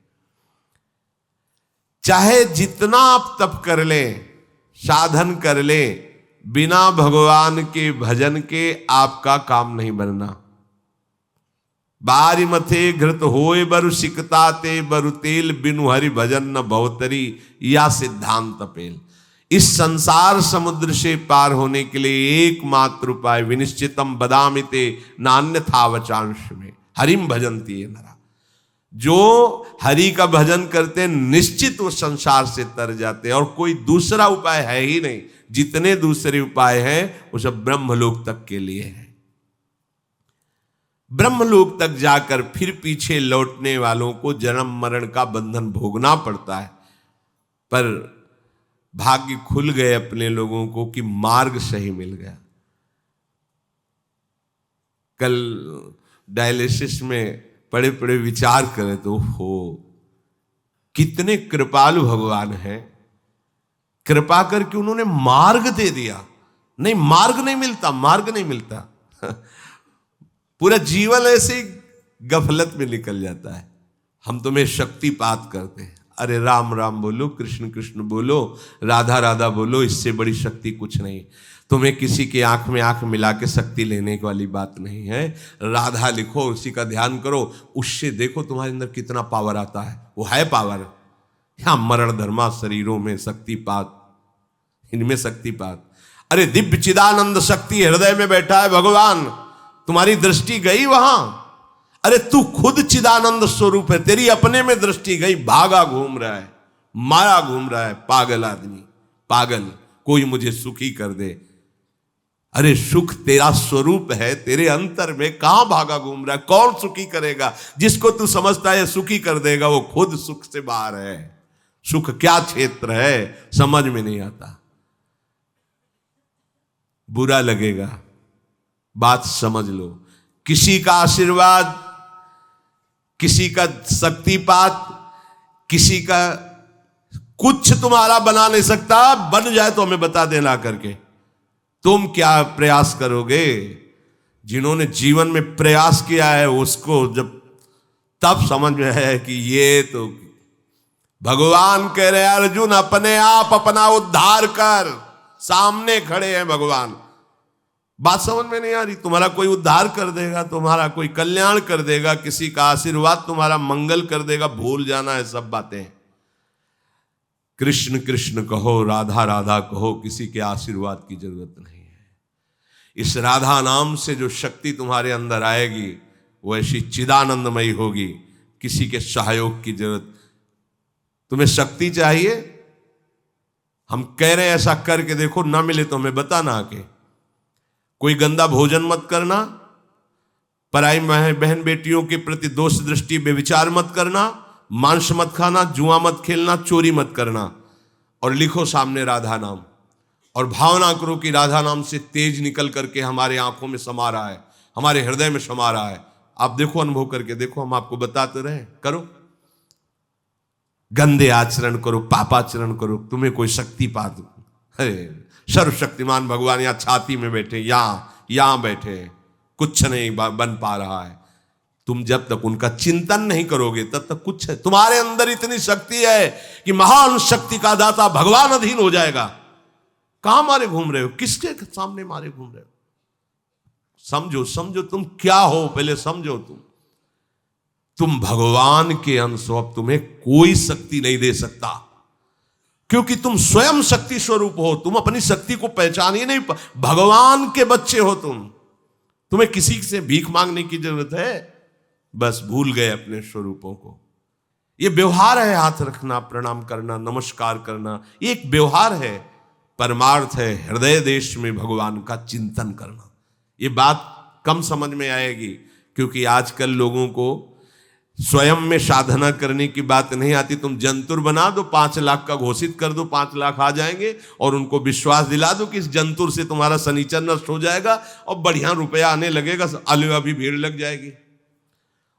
[SPEAKER 1] चाहे जितना आप तप कर ले, साधन कर ले, बिना भगवान के भजन के आपका काम नहीं बनना। बारी मथे घृत होए बरु सिकता ते बरु तेल, बिनु हरि भजन न भवतरी, या सिद्धांत पेल। इस संसार समुद्र से पार होने के लिए एकमात्र उपाय विनिश्चितम बदामिते नान्यथा वचांश में हरिम भजन्ति ये नरा। जो हरि का भजन करते निश्चित वो संसार से तर जाते हैं, और कोई दूसरा उपाय है ही नहीं। जितने दूसरे उपाय हैं वो सब ब्रह्मलोक तक के लिए है। ब्रह्मलोक तक जाकर फिर पीछे लौटने वालों को जन्म मरण का बंधन भोगना पड़ता है। पर भाग्य खुल गए अपने लोगों को कि मार्ग सही मिल गया। कल डायलिसिस में पड़े पड़े विचार करें तो हो कितने कृपालु भगवान हैं, कृपा करके उन्होंने मार्ग दे दिया। नहीं, मार्ग नहीं मिलता, मार्ग नहीं मिलता। पूरा जीवन ऐसे ही गफलत में निकल जाता है। हम तुम्हें शक्तिपात करते हैं, अरे राम राम बोलो, कृष्ण कृष्ण बोलो, राधा राधा बोलो, इससे बड़ी शक्ति कुछ नहीं। तुम्हें किसी के आंख में आंख मिला के शक्ति लेने वाली बात नहीं है। राधा लिखो, उसी का ध्यान करो, उससे देखो तुम्हारे अंदर कितना पावर आता है। वो है पावर। यहां मरण धर्मा शरीरों में शक्तिपात, इनमें शक्तिपात। अरे दिव्य चिदानंद शक्ति हृदय में बैठा है भगवान, तुम्हारी दृष्टि गई वहां। अरे तू खुद चिदानंद स्वरूप है, तेरी अपने में दृष्टि गई, भागा घूम रहा है, माया घूम रहा है, पागल आदमी, पागल, कोई मुझे सुखी कर दे। अरे सुख तेरा स्वरूप है, तेरे अंतर में, कहां भागा घूम रहा है? कौन सुखी करेगा? जिसको तू समझता है सुखी कर देगा वो खुद सुख से बाहर है। सुख क्या क्षेत्र है समझ में नहीं आता। बुरा लगेगा, बात समझ लो। किसी का आशीर्वाद, किसी का शक्तिपात, किसी का कुछ तुम्हारा बना नहीं सकता। बन जाए तो हमें बता देना करके। तुम क्या प्रयास करोगे? जिन्होंने जीवन में प्रयास किया है उसको जब तब समझ में है कि ये तो भगवान कह रहे हैं, अर्जुन अपने आप अपना उद्धार कर। सामने खड़े हैं भगवान। बात समझ में नहीं आ रही? तुम्हारा कोई उद्धार कर देगा, तुम्हारा कोई कल्याण कर देगा, किसी का आशीर्वाद तुम्हारा मंगल कर देगा, भूल जाना है सब बातें। कृष्ण कृष्ण कहो, राधा राधा कहो, किसी के आशीर्वाद की जरूरत नहीं है। इस राधा नाम से जो शक्ति तुम्हारे अंदर आएगी वो ऐसी चिदानंदमयी होगी, किसी के सहयोग की जरूरत। तुम्हें शक्ति चाहिए, हम कह रहे हैं ऐसा करके देखो, ना मिले तो हमें बताना आके। कोई गंदा भोजन मत करना, पराई बहन बेटियों के प्रति दोष दृष्टि बेविचार मत करना, मांस मत खाना, जुआ मत खेलना, चोरी मत करना, और लिखो सामने राधा नाम, और भावना करो कि राधा नाम से तेज निकल करके हमारे आंखों में समा रहा है, हमारे हृदय में समा रहा है। आप देखो, अनुभव करके देखो, हम आपको बताते रहे। करो, गंदे आचरण करो, पापाचरण करो, तुम्हें कोई शक्ति पा दो। अरे सर्वशक्तिमान भगवान यहाँ छाती में बैठे, यहां बैठे, कुछ नहीं बन पा रहा है। तुम जब तक उनका चिंतन नहीं करोगे तब तक कुछ है। तुम्हारे अंदर इतनी शक्ति है कि महान शक्ति का दाता भगवान अधीन हो जाएगा। कहां मारे घूम रहे हो? किसके सामने मारे घूम रहे हो? समझो, समझो तुम क्या हो, पहले समझो। तुम भगवान के अंश हो। अब तुम्हें कोई शक्ति नहीं दे सकता, क्योंकि तुम स्वयं शक्ति स्वरूप हो। तुम अपनी शक्ति को पहचान ही नहीं, भगवान के बच्चे हो तुम। तुम्हें किसी से भीख मांगने की जरूरत है? बस भूल गए अपने स्वरूपों को। ये व्यवहार है, हाथ रखना, प्रणाम करना, नमस्कार करना, ये एक व्यवहार है। परमार्थ है हृदय देश में भगवान का चिंतन करना। ये बात कम समझ में आएगी, क्योंकि आजकल लोगों को स्वयं में साधना करने की बात नहीं आती। तुम जंतुर बना दो, 5 लाख का घोषित कर दो, 5 लाख आ जाएंगे, और उनको विश्वास दिला दो कि इस जंतुर से तुम्हारा शनिचर नष्ट हो जाएगा और बढ़िया रुपया आने लगेगा, अलवा भी भीड़ लग जाएगी।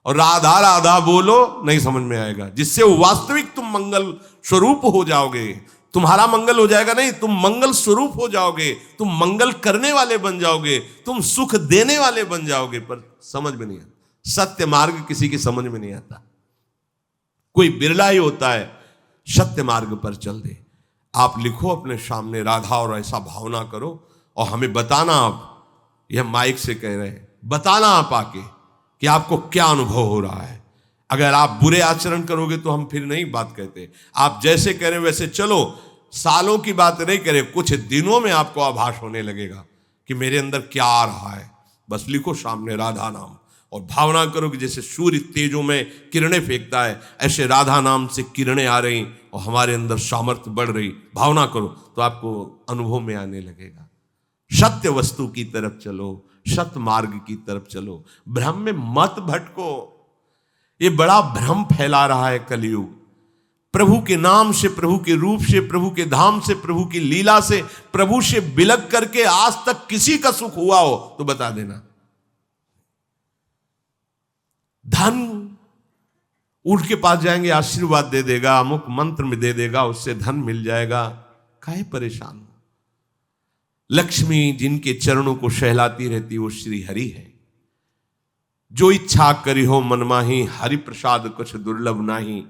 [SPEAKER 1] और राधा राधा बोलो, नहीं समझ में आएगा। जिससे वास्तविक तुम मंगल स्वरूप हो जाओगे, तुम्हारा मंगल हो जाएगा नहीं, तुम मंगल स्वरूप हो जाओगे, तुम मंगल करने वाले बन जाओगे, तुम सुख देने वाले बन जाओगे। पर समझ में नहीं आता, सत्य मार्ग किसी की समझ में नहीं आता। कोई बिरला ही होता है सत्य मार्ग पर चल दे। आप लिखो अपने सामने राधा और ऐसा भावना करो, और हमें बताना। आप यह माइक से कह रहे हैं, बताना आप आके कि आपको क्या अनुभव हो रहा है। अगर आप बुरे आचरण करोगे तो हम फिर नहीं बात कहते। आप जैसे करें वैसे चलो, सालों की बात नहीं करें, कुछ दिनों में आपको आभास होने लगेगा कि मेरे अंदर क्या आ रहा है। बस लिखो सामने राधा नाम, और भावना करो कि जैसे सूर्य तेजों में किरणें फेंकता है, ऐसे राधा नाम से किरणें आ रही और हमारे अंदर सामर्थ्य बढ़ रही। भावना करो तो आपको अनुभव में आने लगेगा। सत्य वस्तु की तरफ चलो, सत्य मार्ग की तरफ चलो, भ्रम में मत भटको। ये बड़ा भ्रम फैला रहा है कलयुग। प्रभु के नाम से, प्रभु के रूप से, प्रभु के धाम से, प्रभु की लीला से, प्रभु से बिलक करके आज तक किसी का सुख हुआ हो तो बता देना। धन ऊंट के पास जाएंगे, आशीर्वाद दे देगा, अमुक मंत्र में दे देगा, उससे धन मिल जाएगा, काहे परेशान हो। लक्ष्मी जिनके चरणों को सहलाती रहती वो श्री हरि है। जो इच्छा करी हो मन माही, हरि प्रसाद कुछ दुर्लभ नाही।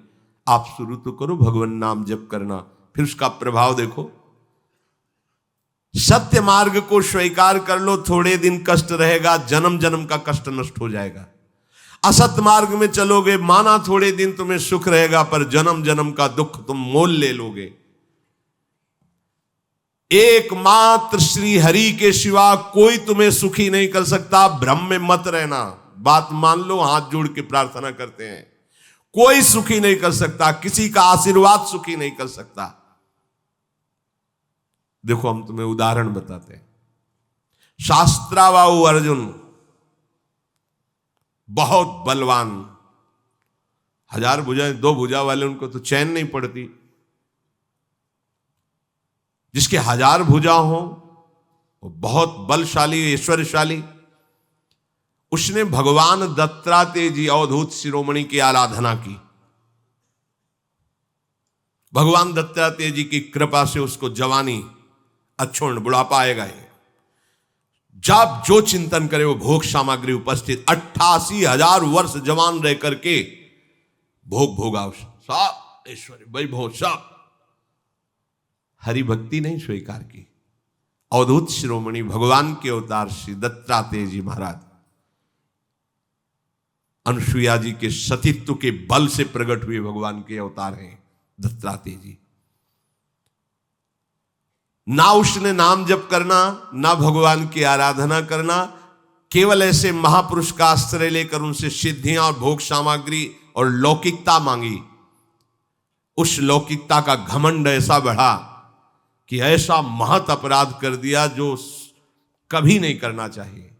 [SPEAKER 1] आप शुरू तो करो भगवान नाम जप करना, फिर उसका प्रभाव देखो। सत्य मार्ग को स्वीकार कर लो, थोड़े दिन कष्ट रहेगा, जन्म जन्म का कष्ट नष्ट हो जाएगा। असत्य मार्ग में चलोगे, माना थोड़े दिन तुम्हें सुख रहेगा, पर जन्म जन्म का दुख तुम मोल ले लोगे। एकमात्र श्री हरि के सिवा कोई तुम्हें सुखी नहीं कर सकता। भ्रम में मत रहना, बात मान लो, हाथ जोड़ के प्रार्थना करते हैं। कोई सुखी नहीं कर सकता, किसी का आशीर्वाद सुखी नहीं कर सकता। देखो हम तुम्हें उदाहरण बताते हैं। शास्त्राबाहु अर्जुन बहुत बलवान, 1000 भुजाएं, 2 भुजा वाले उनको तो चैन नहीं पड़ती। जिसके 1000 भुजा हो वो बहुत बलशाली, ऐश्वर्यशाली। उसने भगवान दत्तात्रेय जी अवधूत शिरोमणि की आराधना की। भगवान दत्तात्रेय जी की कृपा से उसको जवानी, अच्छोण, बुढ़ापा आएगा ही। जब जो चिंतन करे वो भोग सामग्री उपस्थित, 88,000 वर्ष जवान रह करके भोग भोगा, सब ऐश्वर्य वैभव सब। हरि भक्ति नहीं स्वीकार की। अवधूत शिरोमणि भगवान के अवतार श्री दत्तात्रेय जी महाराज अनुसुईया जी के सतीत्व के बल से प्रकट हुए भगवान के अवतार हैं दत्तात्रेय जी। ना उसने नाम जप करना, ना भगवान की आराधना करना, केवल ऐसे महापुरुष का आश्रय लेकर उनसे सिद्धियां और भोग सामग्री और लौकिकता मांगी। उस लौकिकता का घमंड ऐसा बढ़ा कि ऐसा महत अपराध कर दिया जो कभी नहीं करना चाहिए।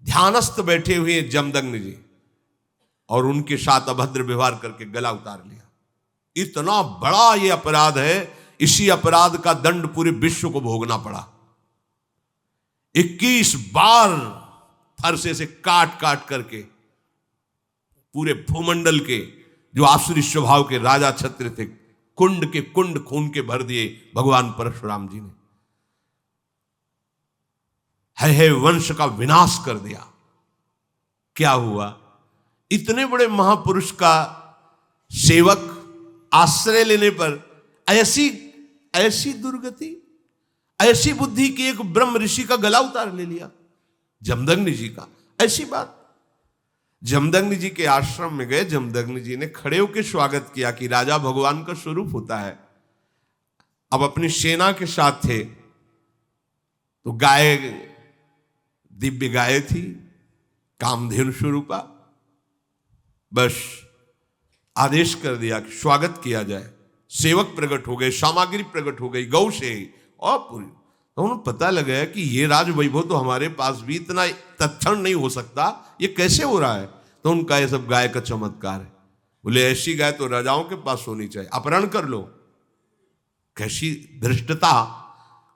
[SPEAKER 1] ध्यानस्थ बैठे हुए जमदग्नि जी और उनके साथ अभद्र व्यवहार करके गला उतार लिया। इतना बड़ा ये अपराध है, इसी अपराध का दंड पूरे विश्व को भोगना पड़ा। 21 बार फरसे से काट काट करके पूरे भूमंडल के जो आसुरी स्वभाव के राजा छत्र थे, कुंड के कुंड खून के भर दिए भगवान परशुराम जी ने। है वंश का विनाश कर दिया। क्या हुआ? इतने बड़े महापुरुष का सेवक आश्रय लेने पर ऐसी दुर्गति, ऐसी बुद्धि की एक ब्रह्म ऋषि का गला उतार ले लिया, जमदग्नि जी का। ऐसी बात। जमदग्नि जी के आश्रम में गए, जमदग्नि जी ने खड़े होकर स्वागत किया कि राजा भगवान का स्वरूप होता है। अब अपनी सेना के साथ थे तो गाय, दिव्य गाय थी, कामधेनु स्वरूपा। बस आदेश कर दिया कि स्वागत किया जाए। सेवक प्रकट हो गए, सामग्री प्रकट हो गई गौ से और पूरी। तो उन्हें पता लगा कि ये राज वैभव तो हमारे पास भी इतना तत्क्षण नहीं हो सकता, ये कैसे हो रहा है। तो उनका ये सब गाय का चमत्कार है। बोले ऐसी गाय तो राजाओं के पास होनी चाहिए, अपहरण कर लो। कैसी धृष्टता,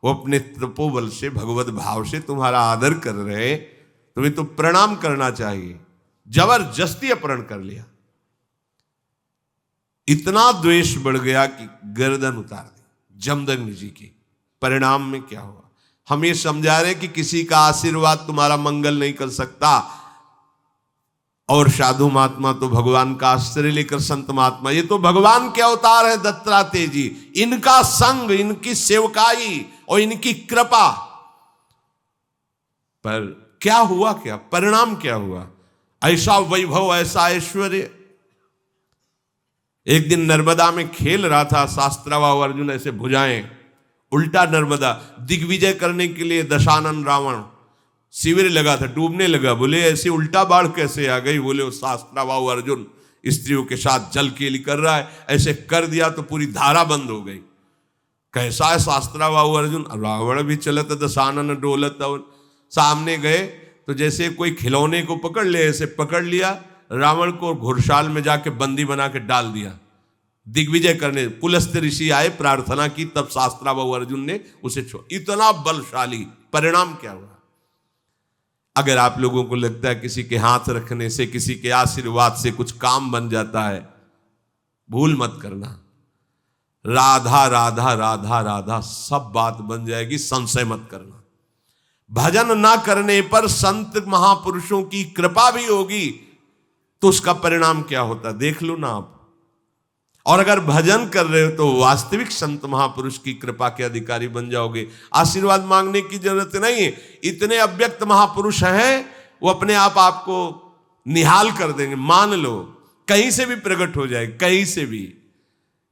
[SPEAKER 1] वो अपने तपोबल से भगवत भाव से तुम्हारा आदर कर रहे, तुम्हें तो प्रणाम करना चाहिए। जबरदस्ती अपहरण कर लिया। इतना द्वेष बढ़ गया कि गर्दन उतार दी जमदग्नि जी की। परिणाम में क्या हुआ, हम ये समझा रहे कि किसी का आशीर्वाद तुम्हारा मंगल नहीं कर सकता। और साधु महात्मा तो भगवान का आश्रय लेकर, संत महात्मा ये तो भगवान के अवतार है दत्तात्रेय जी। इनका संग, इनकी सेवकाई और इनकी कृपा, पर क्या हुआ, क्या परिणाम क्या हुआ। ऐसा वैभव, ऐसा ऐश्वर्य। एक दिन नर्मदा में खेल रहा था शास्त्रावा अर्जुन, ऐसे भुजाएं उल्टा नर्मदा दिग्विजय करने के लिए दशानन रावण शिविर लगा था, डूबने लगा। बोले ऐसे उल्टा बाढ़ कैसे आ गई। बोले वो शास्त्राबाहु अर्जुन स्त्रियों के साथ जल केली कर रहा है, ऐसे कर दिया तो पूरी धारा बंद हो गई। कैसा है शास्त्राबाहु अर्जुन। रावण भी चलत दशानन डोलत। और सामने गए तो जैसे कोई खिलौने को पकड़ ले, ऐसे पकड़ लिया रावण को, घुड़साल में जाके बंदी बना के डाल दिया। दिग्विजय करने पुलस्त ऋषि आए, प्रार्थना की, तब शास्त्राबाहु अर्जुन ने उसे छोड़। इतना बलशाली। परिणाम क्या हुआ। अगर आप लोगों को लगता है किसी के हाथ रखने से, किसी के आशीर्वाद से कुछ काम बन जाता है, भूल मत करना। राधा राधा राधा राधा सब बात बन जाएगी, संशय मत करना। भजन ना करने पर संत महापुरुषों की कृपा भी होगी तो उसका परिणाम क्या होता देख लो ना आप। और अगर भजन कर रहे हो तो वास्तविक संत महापुरुष की कृपा के अधिकारी बन जाओगे। आशीर्वाद मांगने की जरूरत नहीं है। इतने अव्यक्त महापुरुष हैं, वो अपने आप आपको निहाल कर देंगे। मान लो कहीं से भी प्रकट हो जाए, कहीं से भी।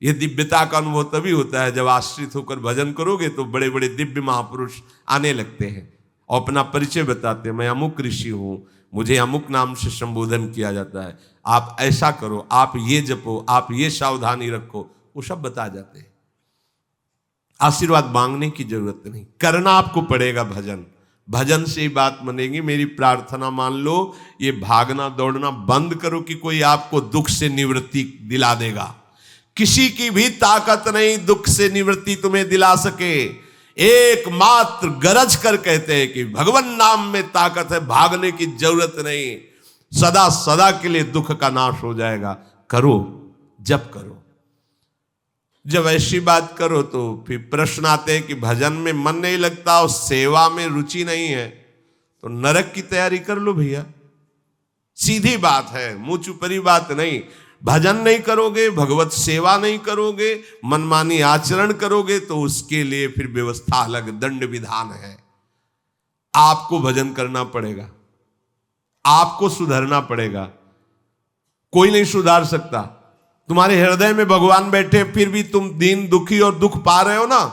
[SPEAKER 1] ये दिव्यता का अनुभव तभी होता है जब आश्रित होकर भजन करोगे तो बड़े बड़े दिव्य महापुरुष आने लगते हैं और अपना परिचय बताते हैं। मैं अमुक ऋषि हूं, मुझे अमुक नाम से संबोधन किया जाता है, आप ऐसा करो, आप ये जपो, आप ये सावधानी रखो, वो सब बता जाते हैं। आशीर्वाद मांगने की जरूरत नहीं, करना आपको पड़ेगा भजन। भजन से ही बात बनेगी। मेरी प्रार्थना मान लो, ये भागना दौड़ना बंद करो कि कोई आपको दुख से निवृत्ति दिला देगा। किसी की भी ताकत नहीं दुख से निवृत्ति तुम्हें दिला सके। एकमात्र गरज कर कहते हैं कि भगवान नाम में ताकत है, भागने की जरूरत नहीं। सदा सदा के लिए दुख का नाश हो जाएगा। करो, जप करो। जब ऐसी बात करो तो फिर प्रश्न आते हैं कि भजन में मन नहीं लगता और सेवा में रुचि नहीं है, तो नरक की तैयारी कर लो भैया। सीधी बात है, मुंह चुपरी बात नहीं। भजन नहीं करोगे, भगवत सेवा नहीं करोगे, मनमानी आचरण करोगे तो उसके लिए फिर व्यवस्था अलग, दंड विधान है। आपको भजन करना पड़ेगा, आपको सुधरना पड़ेगा। कोई नहीं सुधार सकता। तुम्हारे हृदय में भगवान बैठे फिर भी तुम दीन दुखी और दुख पा रहे हो ना,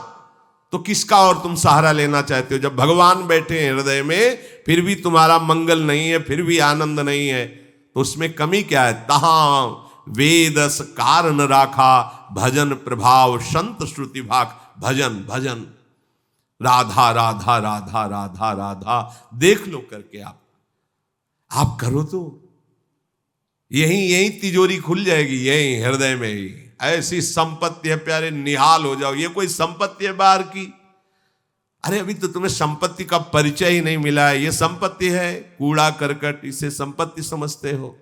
[SPEAKER 1] तो किसका और तुम सहारा लेना चाहते हो। जब भगवान बैठे हैं हृदय में फिर भी तुम्हारा मंगल नहीं है, फिर भी आनंद नहीं है, तो उसमें कमी क्या है। तहां वेदस कारण राखा, भजन प्रभाव संत श्रुति भाग। भजन भजन, राधा राधा राधा राधा राधा, देख लो करके आप करो तो यही तिजोरी खुल जाएगी, यही हृदय में ही। ऐसी संपत्ति है प्यारे, निहाल हो जाओ। ये कोई संपत्ति है बाहर की। अरे अभी तो तुम्हें संपत्ति का परिचय ही नहीं मिला है। ये संपत्ति है कूड़ा करकट, इसे संपत्ति समझते हो।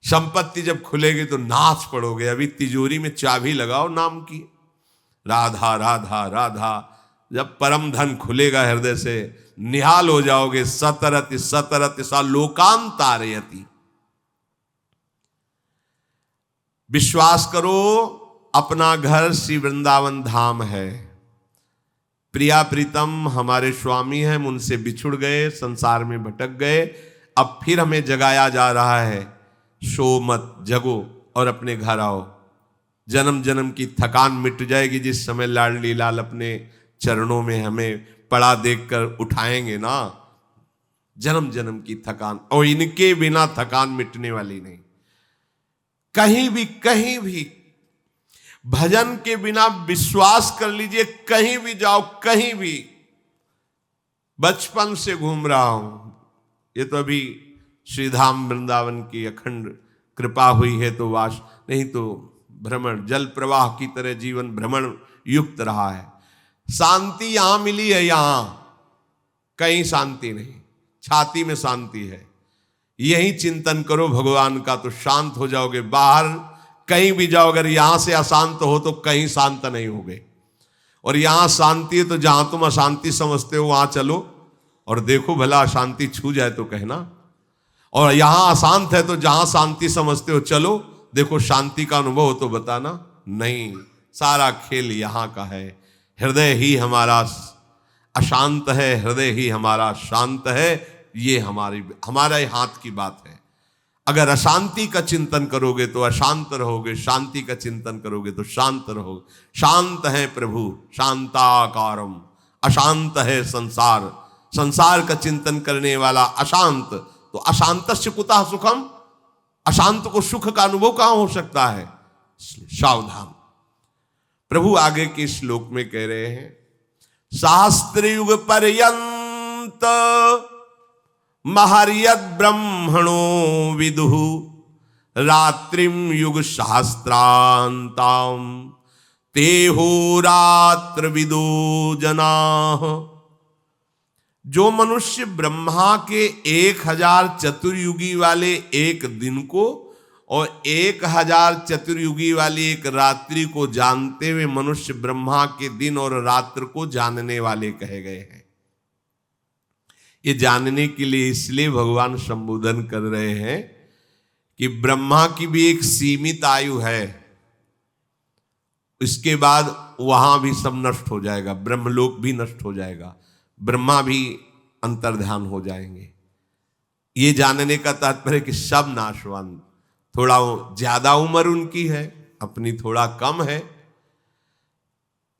[SPEAKER 1] संपत्ति जब खुलेगी तो नाच पड़ोगे। अभी तिजोरी में चाबी लगाओ नाम की, राधा राधा राधा। जब परम धन खुलेगा हृदय से, निहाल हो जाओगे। सतरति सतरति सा लोकांतारयति। विश्वास करो, अपना घर श्री वृंदावन धाम है। प्रिया प्रीतम हमारे स्वामी हैं, उनसे बिछुड़ गए, संसार में भटक गए। अब फिर हमें जगाया जा रहा है, सो मत, जगो और अपने घर आओ। जन्म जन्म की थकान मिट जाएगी जिस समय लाडली लाल अपने चरणों में हमें पड़ा देखकर उठाएंगे ना। जन्म जन्म की थकान, और इनके बिना थकान मिटने वाली नहीं। कहीं भी भजन के बिना विश्वास कर लीजिए, कहीं भी जाओ, कहीं भी। बचपन से घूम रहा हूं, ये तो अभी श्रीधाम वृंदावन की अखंड कृपा हुई है तो वास, नहीं तो भ्रमण, जल प्रवाह की तरह जीवन भ्रमण युक्त रहा है। शांति यहां मिली है, यहां कहीं शांति नहीं, छाती में शांति है। यही चिंतन करो भगवान का तो शांत हो जाओगे। बाहर कहीं भी जाओ, अगर यहां से अशांत हो तो कहीं शांत नहीं होगे। और यहां शांति है तो जहां तुम अशांति समझते हो वहां चलो और देखो, भला अशांति छू जाए तो कहना। और यहां अशांत है तो जहां शांति समझते हो चलो, देखो शांति का अनुभव हो तो बताना। नहीं, सारा खेल यहां का है। हृदय ही हमारा अशांत है, हृदय ही हमारा शांत है। ये हमारे हाथ की बात है। अगर अशांति का चिंतन करोगे तो अशांत रहोगे, शांति का चिंतन करोगे तो शांत रहोगे। शांत है प्रभु शांताकारम, अशांत है संसार, संसार का चिंतन करने वाला अशांत। तो अशांतस्य कुतः सुखम, अशांत को सुख का अनुभव कहां हो सकता है? सावधान। प्रभु आगे के श्लोक में कह रहे हैं, शास्त्र युग पर्यंत महर्यद ब्रह्मणो विदुः रात्रिम युग शास्त्रांताम तेहो रात्र विदो जनाः। जो मनुष्य ब्रह्मा के 1000 चतुर्युगी वाले एक दिन को और 1000 चतुर्युगी वाली एक रात्रि को जानते हुए मनुष्य ब्रह्मा के दिन और रात्र को जानने वाले कहे गए हैं। ये जानने के लिए इसलिए भगवान संबोधन कर रहे हैं कि ब्रह्मा की भी एक सीमित आयु है, इसके बाद वहां भी सब नष्ट हो जाएगा, ब्रह्मलोक भी नष्ट हो जाएगा, ब्रह्मा भी अंतर्ध्यान हो जाएंगे। ये जानने का तात्पर्य कि सब नाशवान, थोड़ा ज्यादा उम्र उनकी है, अपनी थोड़ा कम है।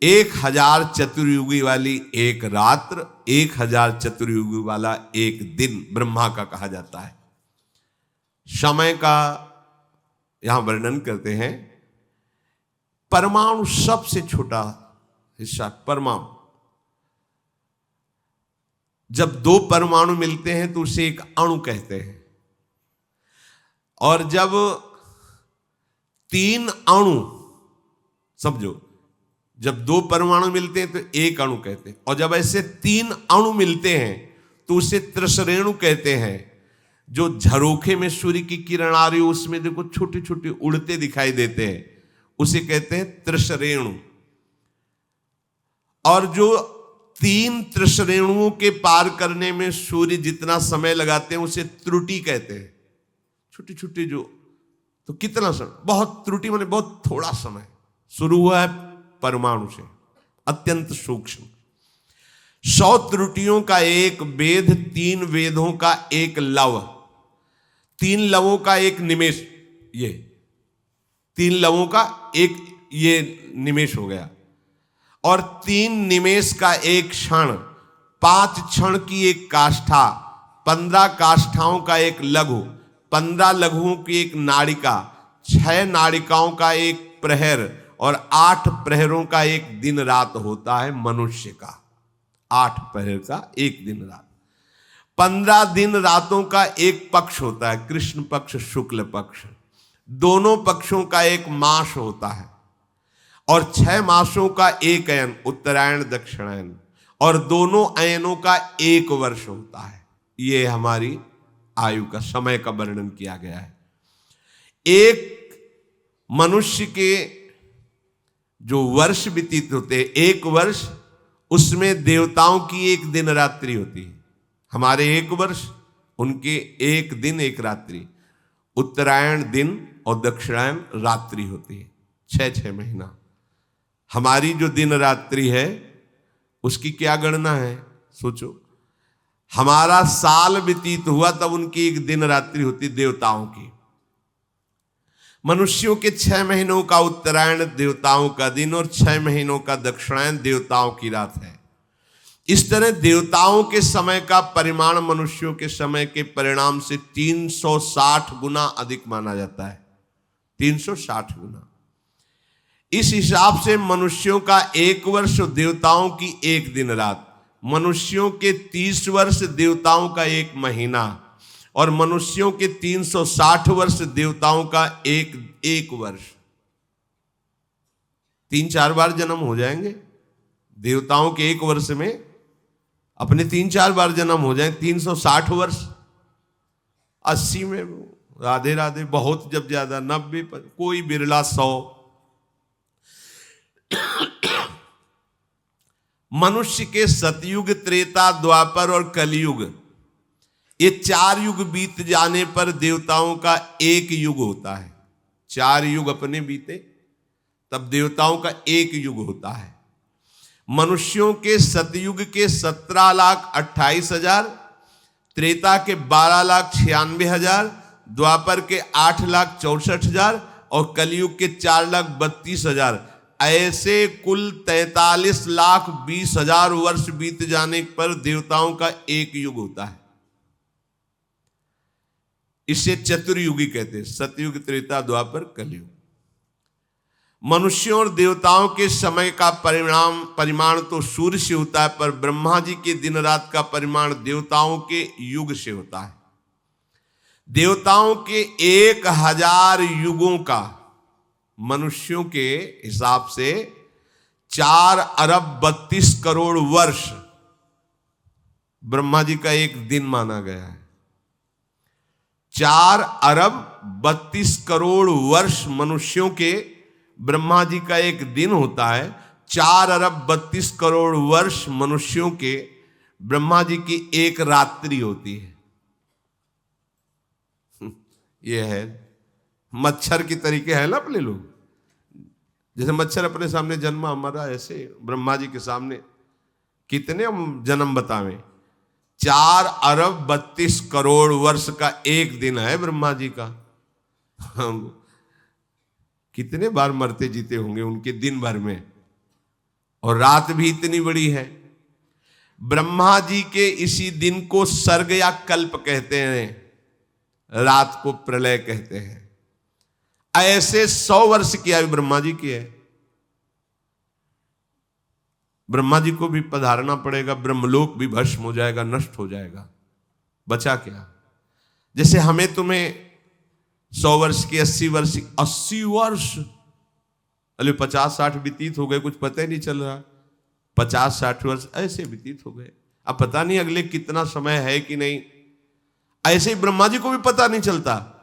[SPEAKER 1] 1000 चतुर्युगी वाली एक रात्र, 1000 चतुर्युगी वाला एक दिन ब्रह्मा का कहा जाता है। समय का यहां वर्णन करते हैं, परमाणु सबसे छोटा हिस्सा परमाणु, जब 2 परमाणु मिलते हैं तो उसे एक अणु कहते हैं। और जब 3 अणु, समझो, जब 2 परमाणु मिलते हैं तो एक अणु कहते हैं। और जब ऐसे 3 अणु मिलते हैं तो उसे त्रिसरेणु कहते हैं। जो झरोखे में सूर्य की किरण आ रही हो उसमें देखो छोटे छोटे उड़ते दिखाई देते हैं, उसे कहते हैं त्रिसरेणु। और जो 3 त्रिसरेणुओं के पार करने में सूर्य जितना समय लगाते हैं उसे त्रुटि कहते हैं। छोटी छोटी जो, तो कितना समय, बहुत त्रुटि माने बहुत थोड़ा समय। शुरू हुआ है परमाणु से, अत्यंत सूक्ष्म। 100 त्रुटियों का एक वेद, 3 वेदों का एक लव, 3 लवों का एक निमेष, ये 3 लवों का एक ये निमेष हो गया। और 3 निमेष का एक क्षण, 5 क्षण की एक काष्ठा, 15 काष्ठाओं का एक लघु, 15 लघुओं की एक नाड़िका, 6 नाड़िकाओं का एक प्रहर और 8 प्रहरों का एक दिन रात होता है मनुष्य का। 8 प्रहर का एक दिन रात, 15 दिन रातों का एक पक्ष होता है, कृष्ण पक्ष शुक्ल पक्ष। दोनों पक्षों का एक मास होता है और 6 मासों का एक अयन, उत्तरायण दक्षिणायन, और दोनों अयनों का 1 वर्ष होता है। ये हमारी आयु का, समय का वर्णन किया गया है। एक मनुष्य के जो वर्ष व्यतीत होते, 1 वर्ष, उसमें देवताओं की 1 दिन रात्रि होती है। हमारे 1 वर्ष, उनके 1 दिन 1 रात्रि। उत्तरायण दिन और दक्षिणायन रात्रि होती है, 6-6 महीना। हमारी जो दिन रात्रि है उसकी क्या गणना है, सोचो। हमारा साल व्यतीत हुआ तब उनकी 1 दिन रात्रि होती देवताओं की। मनुष्यों के 6 महीनों का उत्तरायण देवताओं का दिन और 6 महीनों का दक्षिणायन देवताओं की रात है। इस तरह देवताओं के समय का परिमाण मनुष्यों के समय के परिणाम से 360 गुना अधिक माना जाता है। 360 गुना। इस हिसाब से मनुष्यों का 1 वर्ष, देवताओं की 1 दिन रात, मनुष्यों के 30 वर्ष, देवताओं का 1 महीना, और मनुष्यों के 360 वर्ष, देवताओं का एक वर्ष। 3-4 बार जन्म हो जाएंगे देवताओं के 1 वर्ष में, अपने 3-4 बार जन्म हो जाए। 360 वर्ष, 80 में राधे राधे, बहुत जब ज्यादा 90 पर, कोई बिरला 100। मनुष्य के सतयुग, त्रेता, द्वापर और कलयुग, ये 4 युग बीत जाने पर देवताओं का 1 युग होता है। 4 युग अपने बीते तब देवताओं का 1 युग होता है। मनुष्यों के सतयुग के 17,28,000, त्रेता के 12,96,000, द्वापर के 8,64,000 और कलयुग के 4,32,000, ऐसे कुल 43,20,000 वर्ष बीत जाने पर देवताओं का 1 युग होता है। इसे चतुर्युगी कहते हैं, सतयुग, त्रेता, द्वापर, कलयुग। मनुष्यों और देवताओं के समय का परिमाण तो सूर्य से होता है, पर ब्रह्मा जी के दिन रात का परिमाण देवताओं के युग से होता है। देवताओं के 1000 युगों का मनुष्यों के हिसाब से 4 अरब 32 करोड़ वर्ष ब्रह्मा जी का 1 दिन माना गया है। 4 अरब 32 करोड़ वर्ष मनुष्यों के ब्रह्मा जी का 1 दिन होता है। 4 अरब 32 करोड़ वर्ष मनुष्यों के ब्रह्मा जी की 1 रात्रि होती है। ये है मच्छर की तरीके है ना अपने लोग, जैसे मच्छर अपने सामने जन्मा हमारा, ऐसे ब्रह्मा जी के सामने कितने हम जन्म बतावें। 4 अरब 32 करोड़ वर्ष का 1 दिन है ब्रह्मा जी का। हम कितने बार मरते जीते होंगे उनके दिन भर में, और रात भी इतनी बड़ी है। ब्रह्मा जी के इसी दिन को सर्ग या कल्प कहते हैं, रात को प्रलय कहते हैं। ऐसे 100 वर्ष की आयु ब्रह्मा जी की है। ब्रह्मा जी को भी पधारना पड़ेगा, ब्रह्मलोक भी भस्म हो जाएगा, नष्ट हो जाएगा, बचा क्या। जैसे हमें तुम्हें 100 वर्ष की, 80 वर्ष की, 80 वर्ष, अरे 50-60 व्यतीत हो गए, कुछ पता ही नहीं चल रहा। 50-60 वर्ष ऐसे व्यतीत हो गए, अब पता नहीं अगले कितना समय है कि नहीं। ऐसे ही ब्रह्मा जी को भी पता नहीं चलता।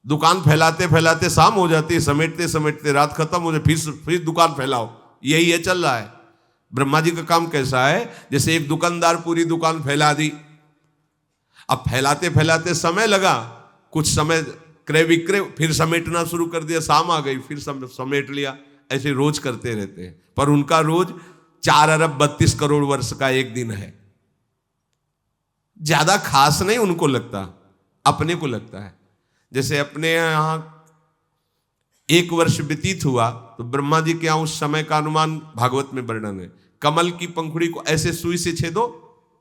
[SPEAKER 1] दुकान फैलाते फैलाते शाम हो जाती है, समेटते समेटते रात खत्म हो जाती, फिर दुकान फैलाओ, यही है चल रहा है। ब्रह्मा जी का काम कैसा है, जैसे एक दुकानदार पूरी दुकान फैला दी, अब फैलाते फैलाते समय लगा, कुछ समय क्रय विक्रय, फिर समेटना शुरू कर दिया, शाम आ गई फिर समेट लिया, ऐसे रोज करते रहते हैं। पर उनका रोज 4 अरब 32 करोड़ वर्ष का 1 दिन है। ज्यादा खास नहीं उनको लगता, अपने को लगता है। जैसे अपने यहां 1 वर्ष व्यतीत हुआ तो ब्रह्मा जी के यहां उस समय का अनुमान भागवत में वर्णन है। कमल की पंखुड़ी को ऐसे सुई से छेदो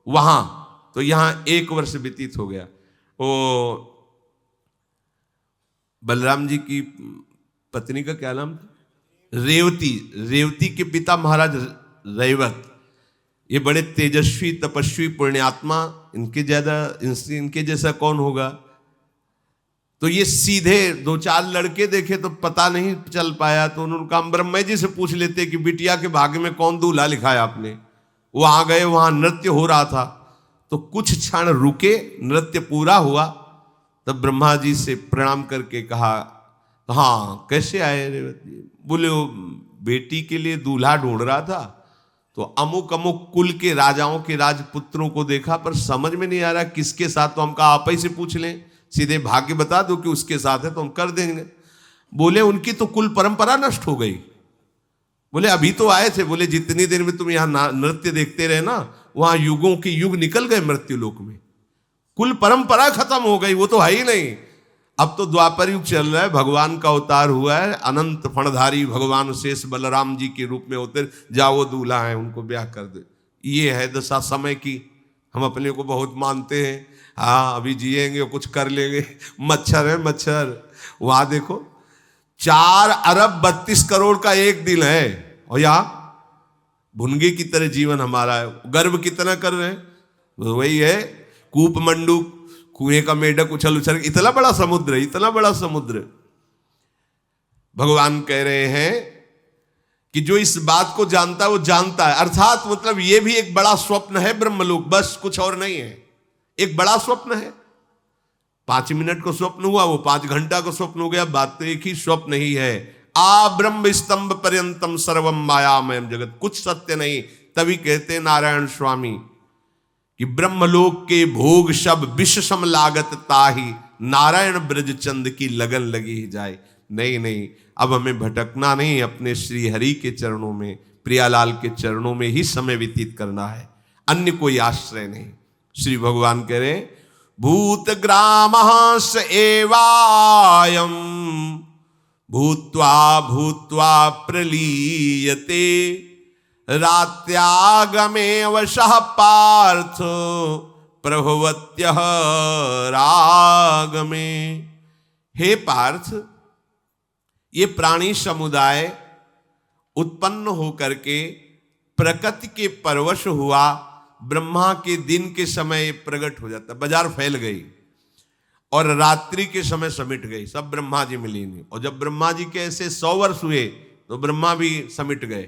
[SPEAKER 1] वहां, तो यहां 1 वर्ष व्यतीत हो गया। वो बलराम जी की पत्नी का क्या नाम था, रेवती। रेवती के पिता महाराज रैवत, ये बड़े तेजस्वी, तपस्वी, पुण्यात्मा, इनके जैसा कौन होगा। तो ये सीधे 2-4 लड़के देखे तो पता नहीं चल पाया, तो उन्होंने कहा ब्रह्मा जी से पूछ लेते कि बिटिया के भाग्य में कौन दूल्हा लिखा है आपने। वहां गए, वहां नृत्य हो रहा था, तो कुछ क्षण रुके, नृत्य पूरा हुआ, तब ब्रह्मा जी से प्रणाम करके कहा, तो हाँ कैसे आए रेवती। बोले वो बेटी के लिए दूल्हा ढूंढ रहा था, तो अमुक अमुक कुल के राजाओं के राजपुत्रों को देखा, पर समझ में नहीं आ रहा किसके साथ। तो हम कहा आप ही से पूछ लें, सीधे भाग्य बता दो कि उसके साथ है तो हम कर देंगे। बोले उनकी तो कुल परंपरा नष्ट हो गई। बोले अभी तो आए थे। बोले जितनी देर में तुम यहां नृत्य देखते रहे ना, वहां युगों के युग निकल गए मृत्यु लोक में, कुल परंपरा खत्म हो गई, वो तो है ही नहीं। अब तो द्वापर युग चल रहा है, भगवान का अवतार हुआ है, अनंत फणधारी भगवान शेष बलराम जी के रूप में होते, जाओ दूल्हा है उनको ब्याह कर दे। ये है दशा समय की। हम अपने को बहुत मानते हैं, हाँ अभी जिएंगे कुछ कर लेंगे। मच्छर है मच्छर। वहां देखो 4 अरब 32 करोड़ का एक दिन है, और यहाँ भुनगे की तरह जीवन हमारा है। गर्व कितना कर रहे हैं, वही है कूप मंडूक, कुएं का मेढक उछल उछल, इतना बड़ा समुद्र है, इतना बड़ा समुद्र। भगवान कह रहे हैं कि जो इस बात को जानता है वो जानता है, अर्थात मतलब ये भी एक बड़ा स्वप्न है ब्रह्मलोक, बस कुछ और नहीं है। एक बड़ा स्वप्न है। 5 मिनट को स्वप्न हुआ, वो 5 घंटा को स्वप्न हो गया, बात तो एक ही स्वप्न ही है। आ ब्रह्म स्तंभ पर्यंतम सर्वम मायामयम जगत, कुछ सत्य नहीं। तभी कहते नारायण स्वामी कि ब्रह्मलोक के भोग सब विष सम लागत ताही, नारायण ब्रज चंद की लगन लगी ही जाए। नहीं नहीं, अब हमें भटकना नहीं, अपने श्री हरि के चरणों में, प्रियालाल के चरणों में ही समय व्यतीत करना है, अन्य कोई आश्रय नहीं। श्री भगवान कह रहे भूत ग्राम स एवायम भूत्वा भूत्वा प्रलीयते रात्यागमे वशः पार्थ प्रभवत्यः रागमे। हे पार्थ, ये प्राणी समुदाय उत्पन्न होकर के प्रकृति के परवश हुआ, ब्रह्मा के दिन के समय प्रकट हो जाता, बाजार फैल गई, और रात्रि के समय समिट गई, सब ब्रह्मा जी मिली नहीं। और जब ब्रह्मा जी के ऐसे 100 वर्ष हुए तो ब्रह्मा भी समिट गए,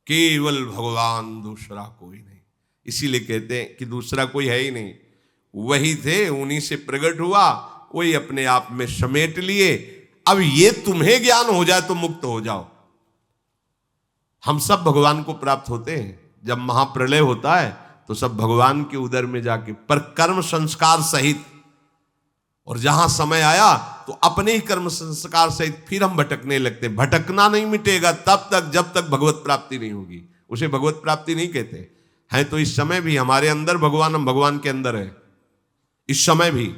[SPEAKER 1] केवल भगवान, दूसरा कोई नहीं। इसीलिए कहते हैं कि दूसरा कोई है ही नहीं, वही थे, उन्हीं से प्रकट हुआ, वही अपने आप में समेट लिए। अब ये तुम्हें ज्ञान हो जाए तो मुक्त हो जाओ। हम सब भगवान को प्राप्त होते हैं। जब महाप्रलय होता है तो सब भगवान के उदर में जाके, पर कर्म संस्कार सहित। और जहां समय आया तो अपने ही कर्म संस्कार सहित फिर हम भटकने लगते। भटकना नहीं मिटेगा तब तक जब तक भगवत प्राप्ति नहीं होगी, उसे भगवत प्राप्ति नहीं कहते हैं। तो इस समय भी हमारे अंदर भगवान, हम भगवान के अंदर है। इस समय भी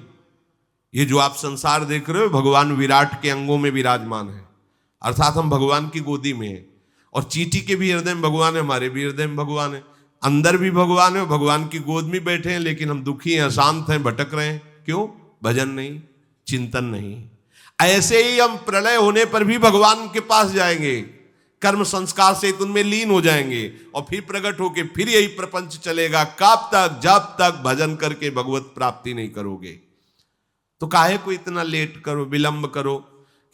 [SPEAKER 1] ये जो आप संसार देख रहे हो, भगवान विराट के अंगों में विराजमान है, अर्थात हम भगवान की गोदी में है। और चींटी के भी हृदय में भगवान है, हमारे भी हृदय में भगवान है, अंदर भी भगवान है, भगवान की गोद में बैठे हैं। लेकिन हम दुखी हैं, अशांत हैं, भटक रहे हैं। क्यों? भजन नहीं, चिंतन नहीं। ऐसे ही हम प्रलय होने पर भी भगवान के पास जाएंगे, कर्म संस्कार से उनमें लीन हो जाएंगे, और फिर प्रकट होके फिर यही प्रपंच चलेगा। कब तक? जब तक भजन करके भगवत प्राप्ति नहीं करोगे। तो काहे को इतना लेट करो, विलंब करो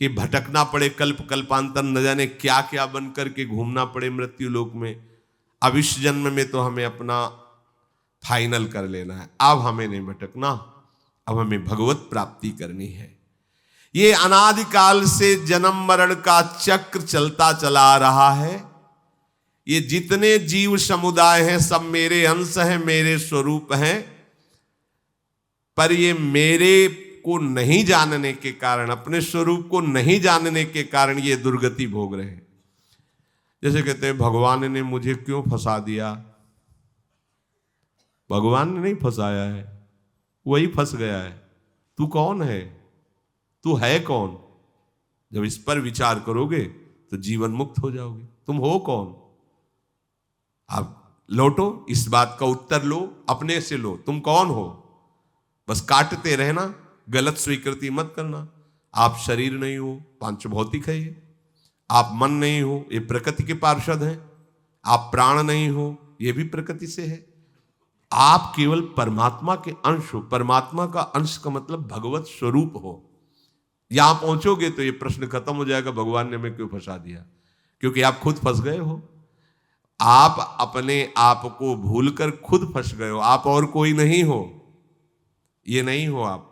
[SPEAKER 1] कि भटकना पड़े, कल्प कल्पांतर न जाने क्या क्या बन करके घूमना पड़े मृत्यु लोक में। अब इस जन्म में तो हमें अपना फाइनल कर लेना है। अब हमें नहीं भटकना, अब हमें भगवत प्राप्ति करनी है। ये अनादिकाल से जन्म मरण का चक्र चलता चला रहा है। ये जितने जीव समुदाय हैं सब मेरे अंश हैं, मेरे स्वरूप हैं, पर ये मेरे को नहीं जानने के कारण, अपने स्वरूप को नहीं जानने के कारण ये दुर्गति भोग रहे हैं। जैसे कहते हैं भगवान ने मुझे क्यों फंसा दिया? भगवान ने नहीं फंसाया है, वही फंस गया है। तू कौन है? तू है कौन? जब इस पर विचार करोगे तो जीवन मुक्त हो जाओगे। तुम हो कौन? आप लौटो, इस बात का उत्तर लो, अपने से लो। तुम कौन हो? बस काटते रहना, गलत स्वीकृति मत करना। आप शरीर नहीं हो, पांच भौतिक है ये। आप मन नहीं हो, ये प्रकृति के पार्षद हैं। आप प्राण नहीं हो, ये भी प्रकृति से है। आप केवल परमात्मा के अंश हो। परमात्मा का अंश का मतलब भगवत स्वरूप हो। यहां पहुंचोगे तो ये प्रश्न खत्म हो जाएगा, भगवान ने हमें क्यों फंसा दिया? क्योंकि आप खुद फंस गए हो। आप अपने आप को भूलकर खुद फंस गए हो। आप और कोई नहीं हो, ये नहीं हो आप।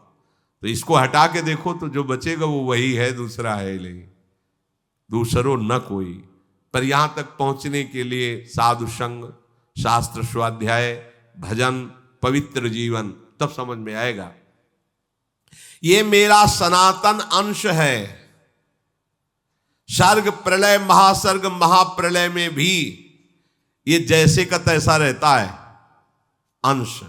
[SPEAKER 1] तो इसको हटा के देखो तो जो बचेगा वो वही है, दूसरा है नहीं, दूसरो न कोई। पर यहां तक पहुंचने के लिए साधु संग, शास्त्र स्वाध्याय, भजन, पवित्र जीवन, तब समझ में आएगा ये मेरा सनातन अंश है। सर्ग प्रलय, महासर्ग, महाप्रलय में भी ये जैसे का तैसा रहता है अंश,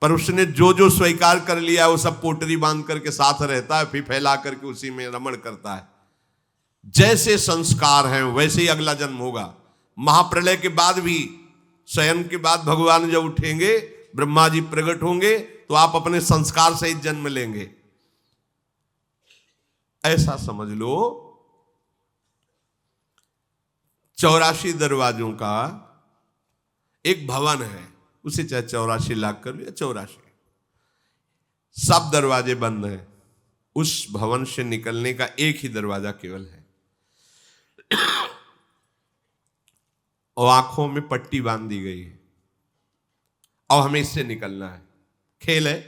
[SPEAKER 1] पर उसने जो जो स्वीकार कर लिया वो सब पोटरी बांध करके साथ रहता है, फिर फैला करके उसी में रमण करता है। जैसे संस्कार हैं वैसे ही अगला जन्म होगा। महाप्रलय के बाद भी शयन के बाद भगवान जब उठेंगे, ब्रह्मा जी प्रकट होंगे तो आप अपने संस्कार सहित जन्म लेंगे, ऐसा समझ लो। 84 दरवाजों का एक भवन है, उसे चाहे 84 लाख कर लो या 84, सब दरवाजे बंद हैं। उस भवन से निकलने का एक ही दरवाजा केवल है, और आंखों में पट्टी बांध दी गई है, और हमें इससे निकलना है। खेल है,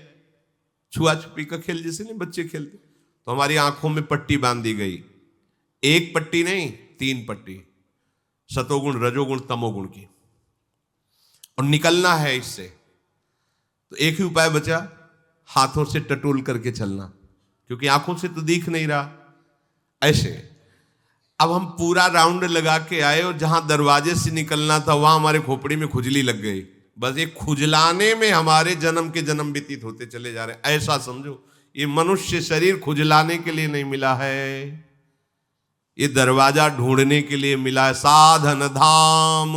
[SPEAKER 1] छुआ छुपी का खेल जैसे नहीं बच्चे खेलते, तो हमारी आंखों में पट्टी बांध दी गई, एक पट्टी नहीं 3 पट्टी, सतोगुण रजोगुण तमोगुण की, और निकलना है इससे। तो एक ही उपाय बचा, हाथों से टटोल करके चलना, क्योंकि आंखों से तो दिख नहीं रहा। ऐसे अब हम पूरा राउंड लगा के आए, और जहां दरवाजे से निकलना था वहां हमारे खोपड़ी में खुजली लग गई। बस ये खुजलाने में हमारे जन्म के जन्म व्यतीत होते चले जा रहे हैं। ऐसा समझो, ये मनुष्य शरीर खुजलाने के लिए नहीं मिला है, ये दरवाजा ढूंढने के लिए मिला है। साधन धाम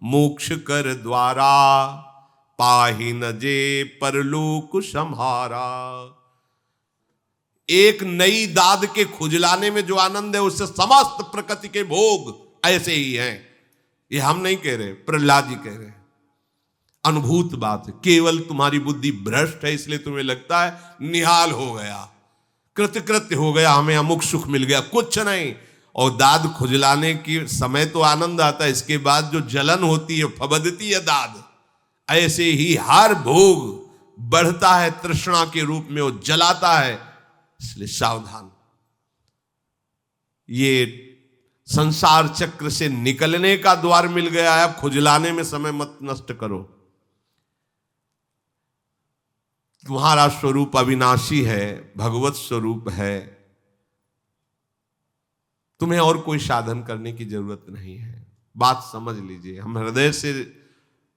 [SPEAKER 1] मोक्ष कर द्वारा, पाहि न जे परलोक सम्हारा। एक नई दाद के खुजलाने में जो आनंद है, उससे समस्त प्रकृति के भोग ऐसे ही हैं। ये हम नहीं कह रहे, प्रहलाद जी कह रहे हैं, अनुभूत बात है। केवल तुम्हारी बुद्धि भ्रष्ट है, इसलिए तुम्हें लगता है निहाल हो गया, कृतकृत्य हो गया, हमें अमुक सुख मिल गया, कुछ नहीं। और दाद खुजलाने के समय तो आनंद आता है, इसके बाद जो जलन होती है, फबदती है दाद, ऐसे ही हर भोग बढ़ता है तृष्णा के रूप में, वो जलाता है। इसलिए सावधान, ये संसार चक्र से निकलने का द्वार मिल गया है, अब खुजलाने में समय मत नष्ट करो। तुम्हारा स्वरूप अविनाशी है, भगवत स्वरूप है, तुम्हें और कोई साधन करने की जरूरत नहीं है। बात समझ लीजिए, हम हृदय से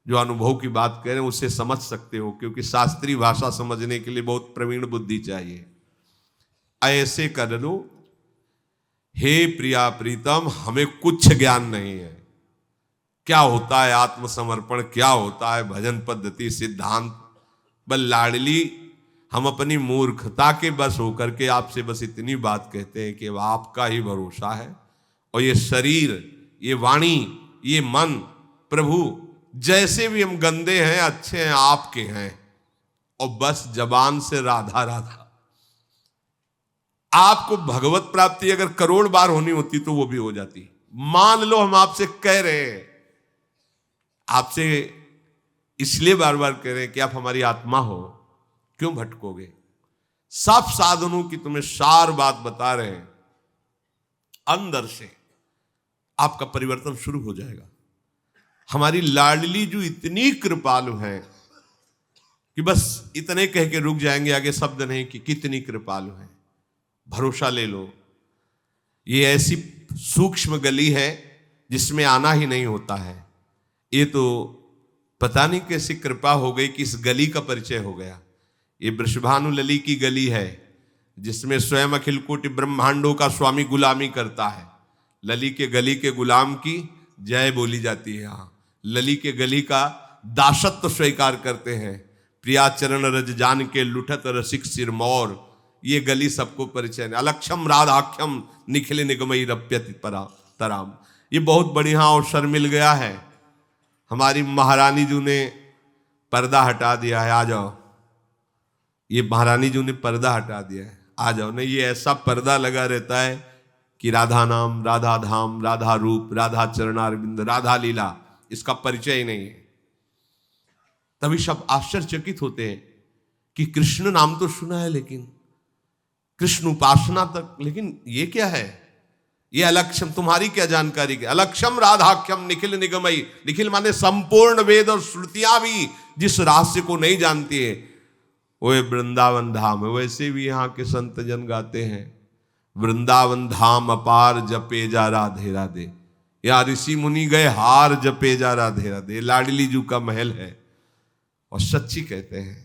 [SPEAKER 1] जो अनुभव की बात कह रहे हैं उससे समझ सकते हो, क्योंकि शास्त्रीय भाषा समझने के लिए बहुत प्रवीण बुद्धि चाहिए। ऐसे कर लो, हे प्रिया प्रीतम, हमें कुछ ज्ञान नहीं है, क्या होता है आत्मसमर्पण, क्या होता है भजन पद्धति सिद्धांत। बल लाडली, हम अपनी मूर्खता के बस होकर के आपसे बस इतनी बात कहते हैं कि आपका ही भरोसा है, और ये शरीर, ये वाणी, ये मन, प्रभु जैसे भी हम गंदे हैं अच्छे हैं आपके हैं, और बस जबान से राधा राधा। आपको भगवत प्राप्ति अगर करोड़ बार होनी होती तो वो भी हो जाती। मान लो हम आपसे कह रहे हैं, आपसे इसलिए बार बार कह रहे हैं कि आप हमारी आत्मा हो, क्यों भटकोगे। सब साधनों की तुम्हें सार बात बता रहे हैं, अंदर से आपका परिवर्तन शुरू हो जाएगा। हमारी लाडली जो इतनी कृपालु है कि बस इतने कह के रुक जाएंगे, आगे शब्द नहीं कि कितनी कृपालु है। भरोसा ले लो, ये ऐसी सूक्ष्म गली है जिसमें आना ही नहीं होता है। ये तो पता नहीं कैसी कृपा हो गई कि इस गली का परिचय हो गया। ये वृषभानु लली की गली है, जिसमें स्वयं अखिल कोटि ब्रह्मांडों का स्वामी गुलामी करता है। लली के गली के गुलाम की जय बोली जाती है। यहाँ लली के गली का दासत्व स्वीकार करते हैं। प्रिया चरण रज जान के लुठत रसिक सिरमौर, ये गली सबको परिचय है। अलक्षम राधाख्यम निखिल निगमई रप्यति परा तराम। ये बहुत बढ़िया अवसर मिल गया है। हमारी महारानी जी ने पर्दा हटा दिया है, आ जाओ। ये महारानी जी ने पर्दा हटा दिया है, आ जाओ। नहीं, ये ऐसा पर्दा लगा रहता है कि राधा नाम, राधा धाम, राधा रूप, राधा चरणारविंद, राधा लीला, इसका परिचय ही नहीं है। तभी सब आश्चर्यचकित होते हैं कि कृष्ण नाम तो सुना है, लेकिन कृष्ण उपासना तक, लेकिन ये क्या है, ये अलक्षम, तुम्हारी क्या जानकारी है। अलक्षम राधाख्यम निखिल निगमई, निखिल माने संपूर्ण वेद और श्रुतियां भी जिस रहस्य को नहीं जानती है वो वृंदावन धाम है। वैसे भी यहाँ के संत जन गाते हैं, वृंदावन धाम अपार जपे जा राधे राधे, या ऋषि मुनि गए हार जपे जा राधे राधे। लाडली जू का महल है, और सच्ची कहते हैं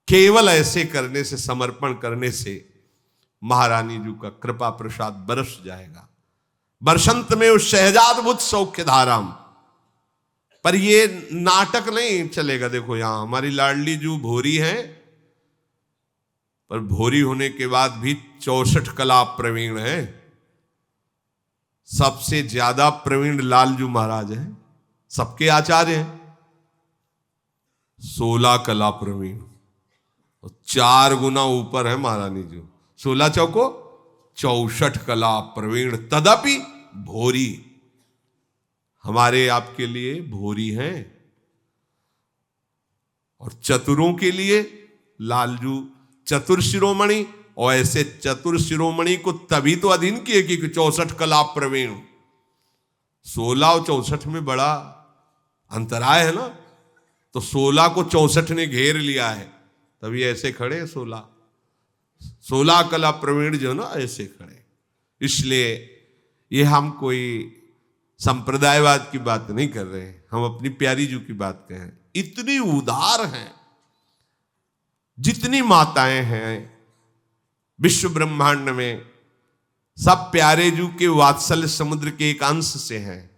[SPEAKER 1] केवल ऐसे करने से, समर्पण करने से महारानी जी का कृपा प्रसाद बरस जाएगा। बरसंत में उस शहजाद बुद्ध सौख्य धाराम, पर ये नाटक नहीं चलेगा। देखो यहां हमारी लाडली जू भोरी है, पर भोरी होने के बाद भी 64 कला प्रवीण है। सबसे ज्यादा प्रवीण लालजू महाराज हैं, सबके आचार्य हैं। 16 कला प्रवीण, 4 गुना ऊपर है महारानी जी। 16 चौको 64 कला प्रवीण, तदपि भोरी। हमारे आपके लिए भोरी हैं, और चतुरों के लिए लालजू चतुर शिरोमणि। और ऐसे चतुर शिरोमणि को तभी तो अधीन किए कि 64 कला प्रवीण। 16 और 64 में बड़ा अंतराय है ना, तो 16 को 64 ने घेर लिया है, तभी ऐसे खड़े 16 कला प्रवीण जो ना ऐसे खड़े। इसलिए ये हम कोई संप्रदायवाद की बात नहीं कर रहे हैं, हम अपनी प्यारी जू की बात कह रहे हैं। इतनी उदार हैं, जितनी माताएं हैं विश्व ब्रह्मांड में, सब प्यारे जू के वात्सल्य समुद्र के एक अंश से हैं।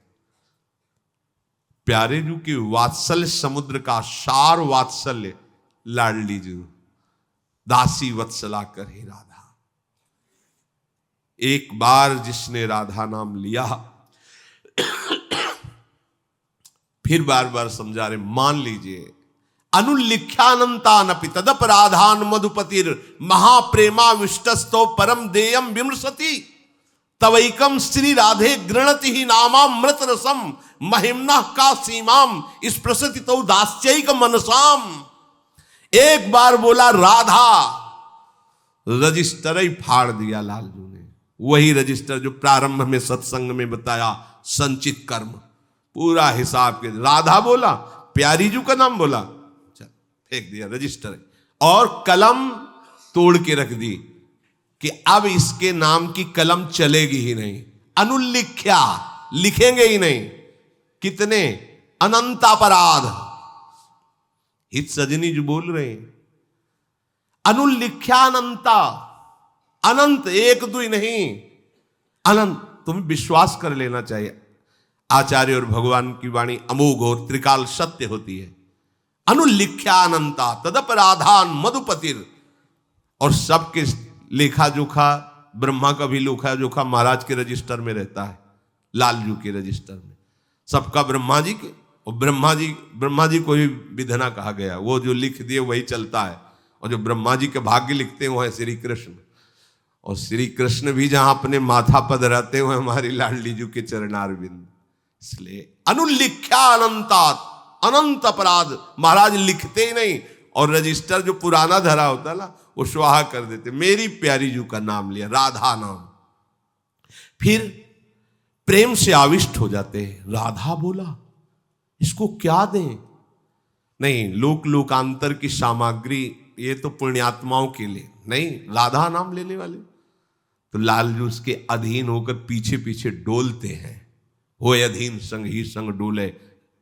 [SPEAKER 1] प्यारे जू के वात्सल्य समुद्र का सार वात्सल्य लाडली जू, दासी वत्सला कर ही राधा। एक बार जिसने राधा नाम लिया, फिर बार बार समझा रहे, मान लीजिए अनुल्लिख्यानंतानपि तदपराधान मधुपतिर महाप्रेमा विष्टस्तो परम देयम विमृशति तवैकम श्री राधे गृणति ही नामामृत रसम महिम्ना का सीमाम स्पृशति तो दास्यैक मनसाम। एक बार बोला राधा, रजिस्टर ही फाड़ दिया लालजू ने। वही रजिस्टर जो प्रारंभ में सत्संग में बताया, संचित कर्म, पूरा हिसाब के। राधा बोला, प्यारी जू का नाम बोला, फेंक दिया रजिस्टर, और कलम तोड़ के रख दी कि अब इसके नाम की कलम चलेगी ही नहीं। अनुल्लिख्या, लिखेंगे ही नहीं। कितने अनंत अपराध, हित सजनी जो बोल रहे हैं, अनुल्लिख्या अनंता, अनंत, एक दो ही नहीं, अनंत। तुम्हें विश्वास कर लेना चाहिए, आचार्य और भगवान की वाणी अमोघ और त्रिकाल सत्य होती है। अनुल्लिख्या अनंता तदपराधान मधुपतिर, और सबके लेखा जोखा, ब्रह्मा का भी लेखा जोखा महाराज के रजिस्टर में रहता है, लालजू के रजिस्टर में। सबका ब्रह्मा जी के, और ब्रह्मा जी को ही विधना कहा गया, वो जो लिख दिए वही चलता है। और जो ब्रह्मा जी के भाग्य लिखते हैं वो है श्री कृष्ण, और श्री कृष्ण भी जहां अपने माथा पद रहते हुए हमारी लाडली जू के चरणारविंद। इसलिए अनुल्लिख्या अनंतात, अनंत अपराध महाराज लिखते ही नहीं, और रजिस्टर जो पुराना धरा होता ना वो स्वाहा कर देते। मेरी प्यारी जू का नाम लिया, राधा नाम, फिर प्रेम से आविष्ट हो जाते हैं। राधा बोला, इसको क्या दें? नहीं, लोक लोकांतर की सामग्री, ये तो पुण्यात्माओं के लिए नहीं, राधा नाम लेने वाले। तो लालजू उसके अधीन होकर पीछे पीछे डोलते हैं। हो अधीन संग ही संग डोले,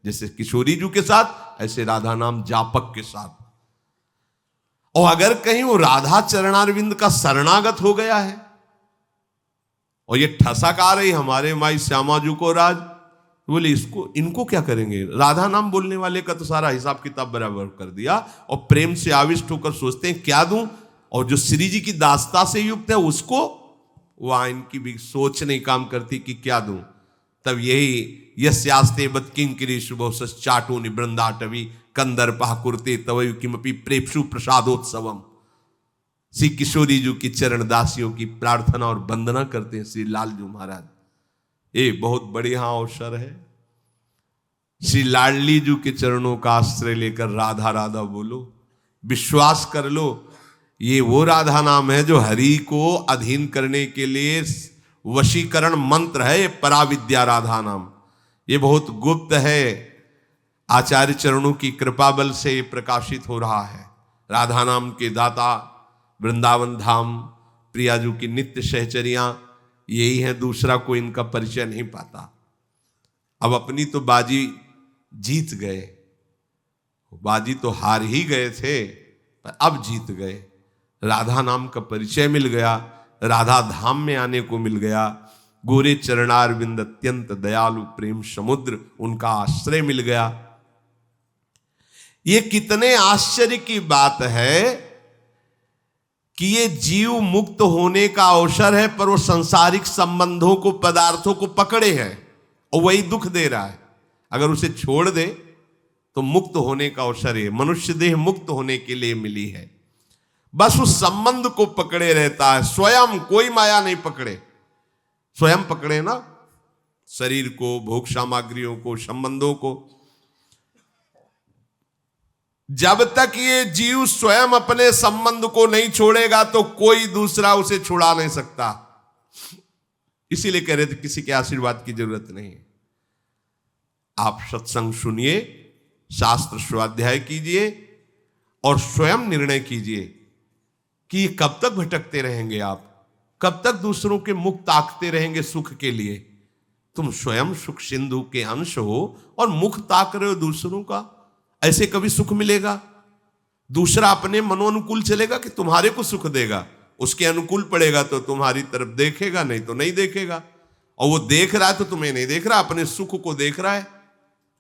[SPEAKER 1] जैसे किशोरी जू के साथ, ऐसे राधा नाम जापक के साथ। और अगर कहीं वो राधा चरणारविंद का शरणागत हो गया है, और ये ठसक आ रही हमारे माई श्यामा जू को राज, बोले इसको, इनको क्या करेंगे? राधा नाम बोलने वाले का तो सारा हिसाब किताब बराबर कर दिया, और प्रेम से आविष्ट होकर सोचते हैं क्या दूं, और जो श्री जी की दास्ता से युक्त है उसको, वहां इनकी भी सोच नहीं काम करती कि क्या दूं। तब यही यस्यास्ते बत्किंकिरी शुभो चाटो निबृंदाटवी कंदर्पा कुर्ते तव किमपि प्रेप्सु प्रसादोत्सवम। श्री किशोरी जी की चरण दासियों की प्रार्थना और वंदना करते हैं श्री लालजू महाराज। ये बहुत बढ़िया अवसर है, श्री लाडली जू के चरणों का आश्रय लेकर राधा राधा बोलो, विश्वास कर लो, ये वो राधा नाम है जो हरि को अधीन करने के लिए वशीकरण मंत्र है। ये पराविद्या राधा नाम, ये बहुत गुप्त है, आचार्य चरणों की कृपा बल से प्रकाशित हो रहा है। राधा नाम के दाता वृंदावन धाम प्रियाजू की नित्य सहचरियां यही है, दूसरा कोई इनका परिचय नहीं पाता। अब अपनी तो बाजी जीत गए, बाजी तो हार ही गए थे, पर अब जीत गए। राधा नाम का परिचय मिल गया, राधा धाम में आने को मिल गया। गोरे चरणारविंद अत्यंत दयालु प्रेम समुद्र, उनका आश्रय मिल गया। ये कितने आश्चर्य की बात है कि ये जीव मुक्त होने का अवसर है, पर वो सांसारिक संबंधों को, पदार्थों को पकड़े है और वही दुख दे रहा है। अगर उसे छोड़ दे तो मुक्त होने का अवसर है। मनुष्य देह मुक्त होने के लिए मिली है, बस उस संबंध को पकड़े रहता है। स्वयं कोई माया नहीं पकड़े, स्वयं पकड़े ना, शरीर को, भोग सामग्रियों को, संबंधों को। जब तक ये जीव स्वयं अपने संबंध को नहीं छोड़ेगा तो कोई दूसरा उसे छुड़ा नहीं सकता। इसीलिए कह रहे थे किसी के आशीर्वाद की जरूरत नहीं है। आप सत्संग सुनिए, शास्त्र स्वाध्याय कीजिए और स्वयं निर्णय कीजिए कि कब तक भटकते रहेंगे आप, कब तक दूसरों के मुख ताकते रहेंगे सुख के लिए। तुम स्वयं सुख सिंधु के अंश हो और मुख ताक रहे हो दूसरों का। ऐसे कभी सुख मिलेगा? दूसरा अपने मनोनुकूल चलेगा कि तुम्हारे को सुख देगा? उसके अनुकूल पड़ेगा तो तुम्हारी तरफ देखेगा, नहीं तो नहीं देखेगा। और वो देख रहा है तो तुम्हें नहीं देख रहा, अपने सुख को देख रहा है।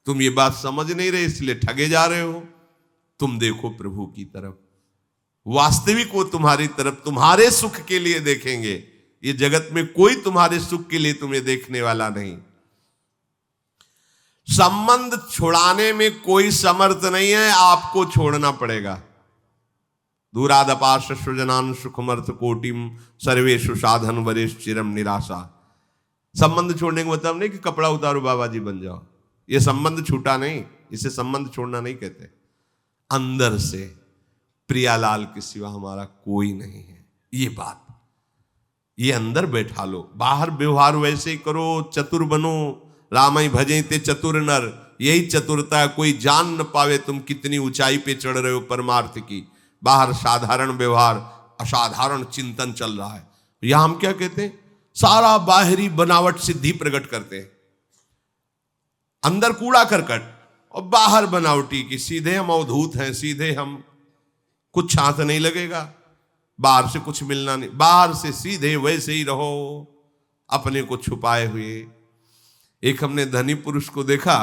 [SPEAKER 1] तुम ये बात समझ नहीं रहे, इसलिए ठगे जा रहे हो। तुम देखो प्रभु की तरफ, वास्तविक वो तुम्हारी तरफ, तुम्हारे सुख के लिए देखेंगे। ये जगत में कोई तुम्हारे सुख के लिए तुम्हें देखने वाला नहीं। संबंध छुड़ाने में कोई समर्थ नहीं है, आपको छोड़ना पड़ेगा। दूरादपाश सृजनान सुखमर्थ कोटिम सर्वेषु साधन वरेश चिरम निराशा। संबंध छोड़ने का मतलब नहीं कि कपड़ा उतारो बाबा जी बन जाओ। ये संबंध छूटा नहीं, इसे संबंध छोड़ना नहीं कहते। अंदर से प्रियालाल के सिवा हमारा कोई नहीं है, ये बात, ये अंदर बैठा लो। बाहर व्यवहार वैसे ही करो, चतुर बनो। रामई भजे ते चतुर नर, यही चतुरता है। कोई जान न पावे तुम कितनी ऊंचाई पे चढ़ रहे हो परमार्थ की। बाहर साधारण व्यवहार, असाधारण चिंतन चल रहा है। यहां हम क्या कहते हैं? सारा बाहरी बनावट सिद्धि प्रकट करते हैं, अंदर कूड़ा करकट और बाहर बनावटी की। सीधे हम अवधूत हैं, सीधे हम, कुछ हाथ नहीं लगेगा, बाहर से कुछ मिलना नहीं। बाहर से सीधे वैसे ही रहो, अपने को छुपाए हुए। एक हमने धनी पुरुष को देखा,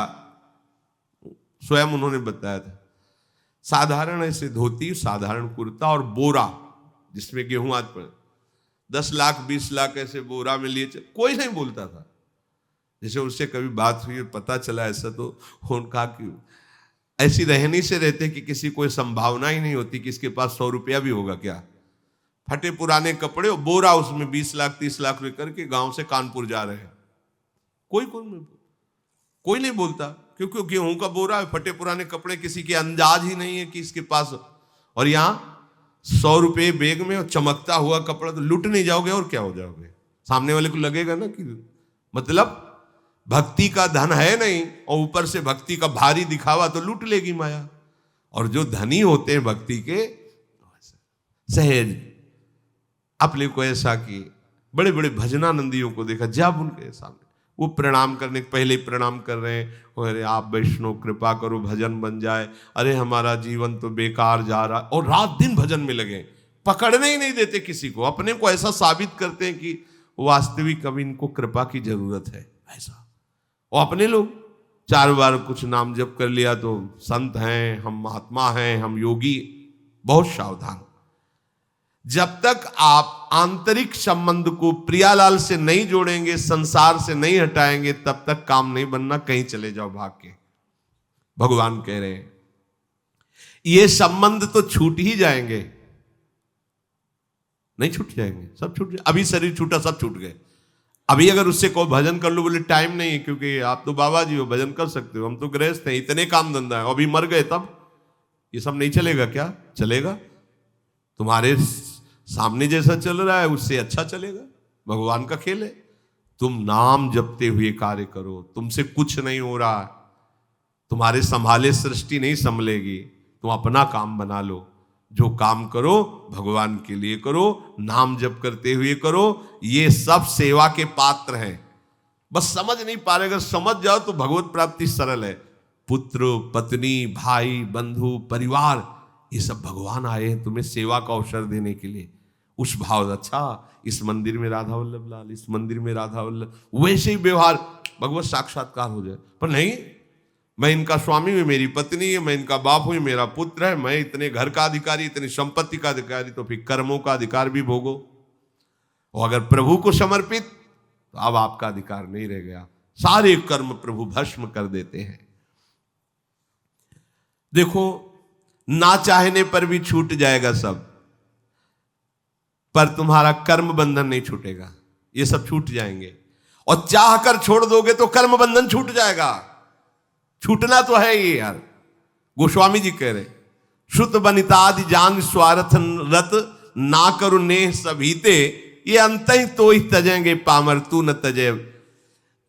[SPEAKER 1] स्वयं उन्होंने बताया था, साधारण ऐसे धोती, साधारण कुर्ता और बोरा जिसमें गेहूं आज पड़े, 10 लाख 20 लाख ऐसे बोरा में लिए। कोई नहीं बोलता था। जैसे उससे कभी बात हुई, पता चला ऐसा, तो उनका कि ऐसी रहनी से रहते कि किसी कोई संभावना ही नहीं होती कि इसके पास 100 रुपया भी होगा क्या। फटे पुराने कपड़े और बोरा, उसमें 20 लाख 30 लाख रुपए करके गांव से कानपुर जा रहे हैं। कोई नहीं बोलता, क्योंकि गेहूं का बोरा है, फटे पुराने कपड़े, किसी के अंदाज ही नहीं है कि इसके पास। और यहां 100 रुपये बैग में और चमकता हुआ कपड़ा, तो लुट नहीं जाओगे और क्या हो जाओगे? सामने वाले को लगेगा ना कि मतलब भक्ति का धन है नहीं, और ऊपर से भक्ति का भारी दिखावा, तो लूट लेगी माया। और जो धनी होते हैं भक्ति के, सहज अपने को ऐसा कि बड़े बड़े भजनानंदियों को देखा, जब उनके सामने वो प्रणाम करने के पहले ही प्रणाम कर रहे हैं, अरे आप वैष्णव कृपा करो भजन बन जाए, अरे हमारा जीवन तो बेकार जा रहा, और रात दिन भजन में लगे। पकड़ने ही नहीं देते किसी को, अपने को ऐसा साबित करते हैं कि वास्तविक अब इनको कृपा की जरूरत है। ऐसा और अपने लोग 4 बार कुछ नाम जप कर लिया तो संत हैं, हम महात्मा हैं, हम योगी। बहुत सावधान। जब तक आप आंतरिक संबंध को प्रियालाल से नहीं जोड़ेंगे, संसार से नहीं हटाएंगे, तब तक काम नहीं बनना। कहीं चले जाओ भाग के। भगवान कह रहे हैं ये संबंध तो छूट ही जाएंगे, नहीं छूट जाएंगे, सब छूट जाए। अभी शरीर छूटा, सब छूट गए। अभी अगर उससे कोई भजन कर लो, बोले टाइम नहीं है, क्योंकि आप तो बाबा जी हो, भजन कर सकते हो, हम तो गृहस्थ हैं, इतने काम धंधा है, अभी मर गए तब ये सब नहीं चलेगा क्या? चलेगा। तुम्हारे सामने जैसा चल रहा है उससे अच्छा चलेगा। भगवान का खेल है। तुम नाम जपते हुए कार्य करो, तुमसे कुछ नहीं हो रहा, तुम्हारे संभाले सृष्टि नहीं संभलेगी। तुम अपना काम बना लो, जो काम करो भगवान के लिए करो, नाम जप करते हुए करो। ये सब सेवा के पात्र हैं। बस समझ नहीं पा रहे, अगर समझ जाओ तो भगवत प्राप्ति सरल है। पुत्र, पत्नी, भाई, बंधु, परिवार, ये सब भगवान आए हैं तुम्हें सेवा का अवसर देने के लिए। उस भाव, अच्छा इस मंदिर में राधा वल्लभ लाल, इस मंदिर में राधा वल्लभ, वैसे ही व्यवहार भगवत साक्षात्कार हो जाए। पर नहीं, मैं इनका स्वामी हूं, मेरी पत्नी है, मैं इनका बाप हूं, मेरा पुत्र है, मैं इतने घर का अधिकारी, इतनी संपत्ति का अधिकारी, तो फिर कर्मों का अधिकार भी भोगो। और अगर प्रभु को समर्पित, तो अब आपका अधिकार नहीं रह गया, सारे कर्म प्रभु भस्म कर देते हैं। देखो, ना चाहने पर भी छूट जाएगा सब, पर तुम्हारा कर्म बंधन नहीं छूटेगा, ये सब छूट जाएंगे। और चाह कर छोड़ दोगे तो कर्म बंधन छूट जाएगा। छूटना तो है ये यार। गोस्वामी जी कह रहे, श्रुत बनितादि जान स्वार्थ रत, ना करो नेह सभीते, ये अंत ही तो ही तजेंगे पामर, तू न तजे।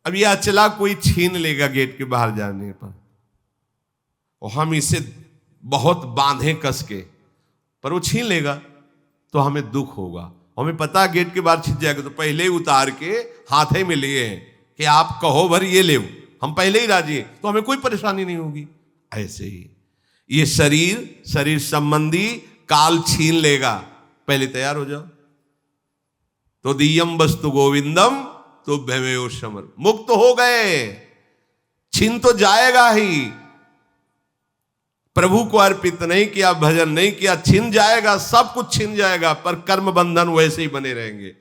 [SPEAKER 1] अब यह अचला कोई छीन लेगा गेट के बाहर जाने पर, और हम इसे बहुत बांधे कस के, पर वो छीन लेगा तो हमें दुख होगा। हमें पता गेट के बाहर छिप जाएगा तो पहले ही उतार के हाथे में लिए हैं कि आप कहो भर ये ले, हम पहले ही राजी हैं, तो हमें कोई परेशानी नहीं होगी। ऐसे ही ये शरीर संबंधी काल छीन लेगा, पहले तैयार हो जाओ। तो दियम वस्तु गोविंदम तो भवेयो समर, मुक्त हो गए, छीन तो जाएगा ही। प्रभु को अर्पित नहीं किया, भजन नहीं किया, छिन जाएगा, सब कुछ छिन जाएगा, पर कर्म बंधन वैसे ही बने रहेंगे।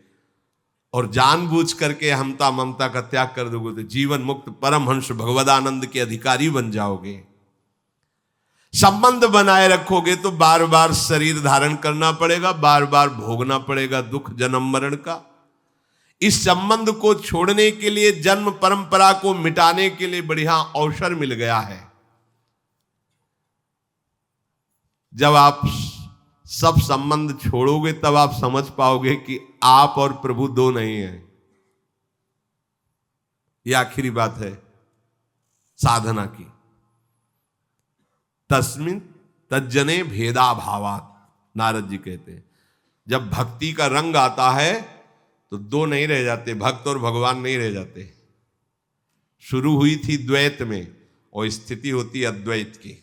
[SPEAKER 1] और जानबूझ करके हमता ममता का त्याग कर दोगे तो जीवन मुक्त परमहंस भगवदानंद के अधिकारी बन जाओगे। संबंध बनाए रखोगे तो बार बार शरीर धारण करना पड़ेगा, बार बार भोगना पड़ेगा दुख जन्म मरण का। इस संबंध को छोड़ने के लिए, जन्म परंपरा को मिटाने के लिए बढ़िया अवसर मिल गया है। जब आप सब संबंध छोड़ोगे तब आप समझ पाओगे कि आप और प्रभु दो नहीं है। यह आखिरी बात है साधना की। तस्मिन् तज्जने भेदा भावात, नारद जी कहते हैं, जब भक्ति का रंग आता है तो दो नहीं रह जाते, भक्त और भगवान नहीं रह जाते। शुरू हुई थी द्वैत में और स्थिति होती अद्वैत की,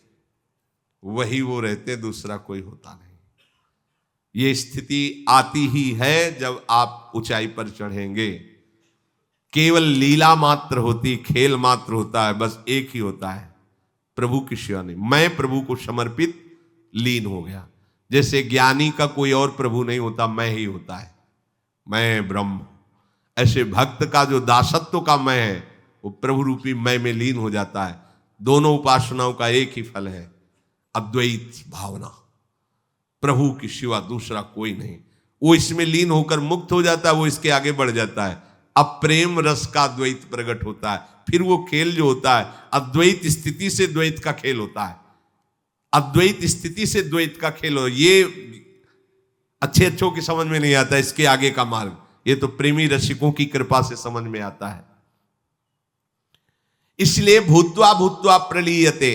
[SPEAKER 1] वही वो रहते, दूसरा कोई होता नहीं। ये स्थिति आती ही है जब आप ऊंचाई पर चढ़ेंगे। केवल लीला मात्र होती, खेल मात्र होता है, बस एक ही होता है, प्रभु की सेवा नहीं। मैं प्रभु को समर्पित लीन हो गया। जैसे ज्ञानी का कोई और प्रभु नहीं होता, मैं ही होता है, मैं ब्रह्म। ऐसे भक्त का जो दासत्व का मैं है, वो प्रभु रूपी मैं में लीन हो जाता है। दोनों उपासनाओं का एक ही फल है, अद्वैत भावना, प्रभु की सिवा दूसरा कोई नहीं। वो इसमें लीन होकर मुक्त हो जाता है, वो इसके आगे बढ़ जाता है। अब प्रेम रस का द्वैत प्रकट होता है, फिर वो खेल जो होता है अद्वैत स्थिति से द्वैत का खेल होता है। अद्वैत स्थिति से द्वैत का खेल हो, ये अच्छों की समझ में नहीं आता, इसके आगे का मार्ग ये तो प्रेमी रसिकों की कृपा से समझ में आता है। इसलिए भूत्वा भूत्वा प्रलीयते,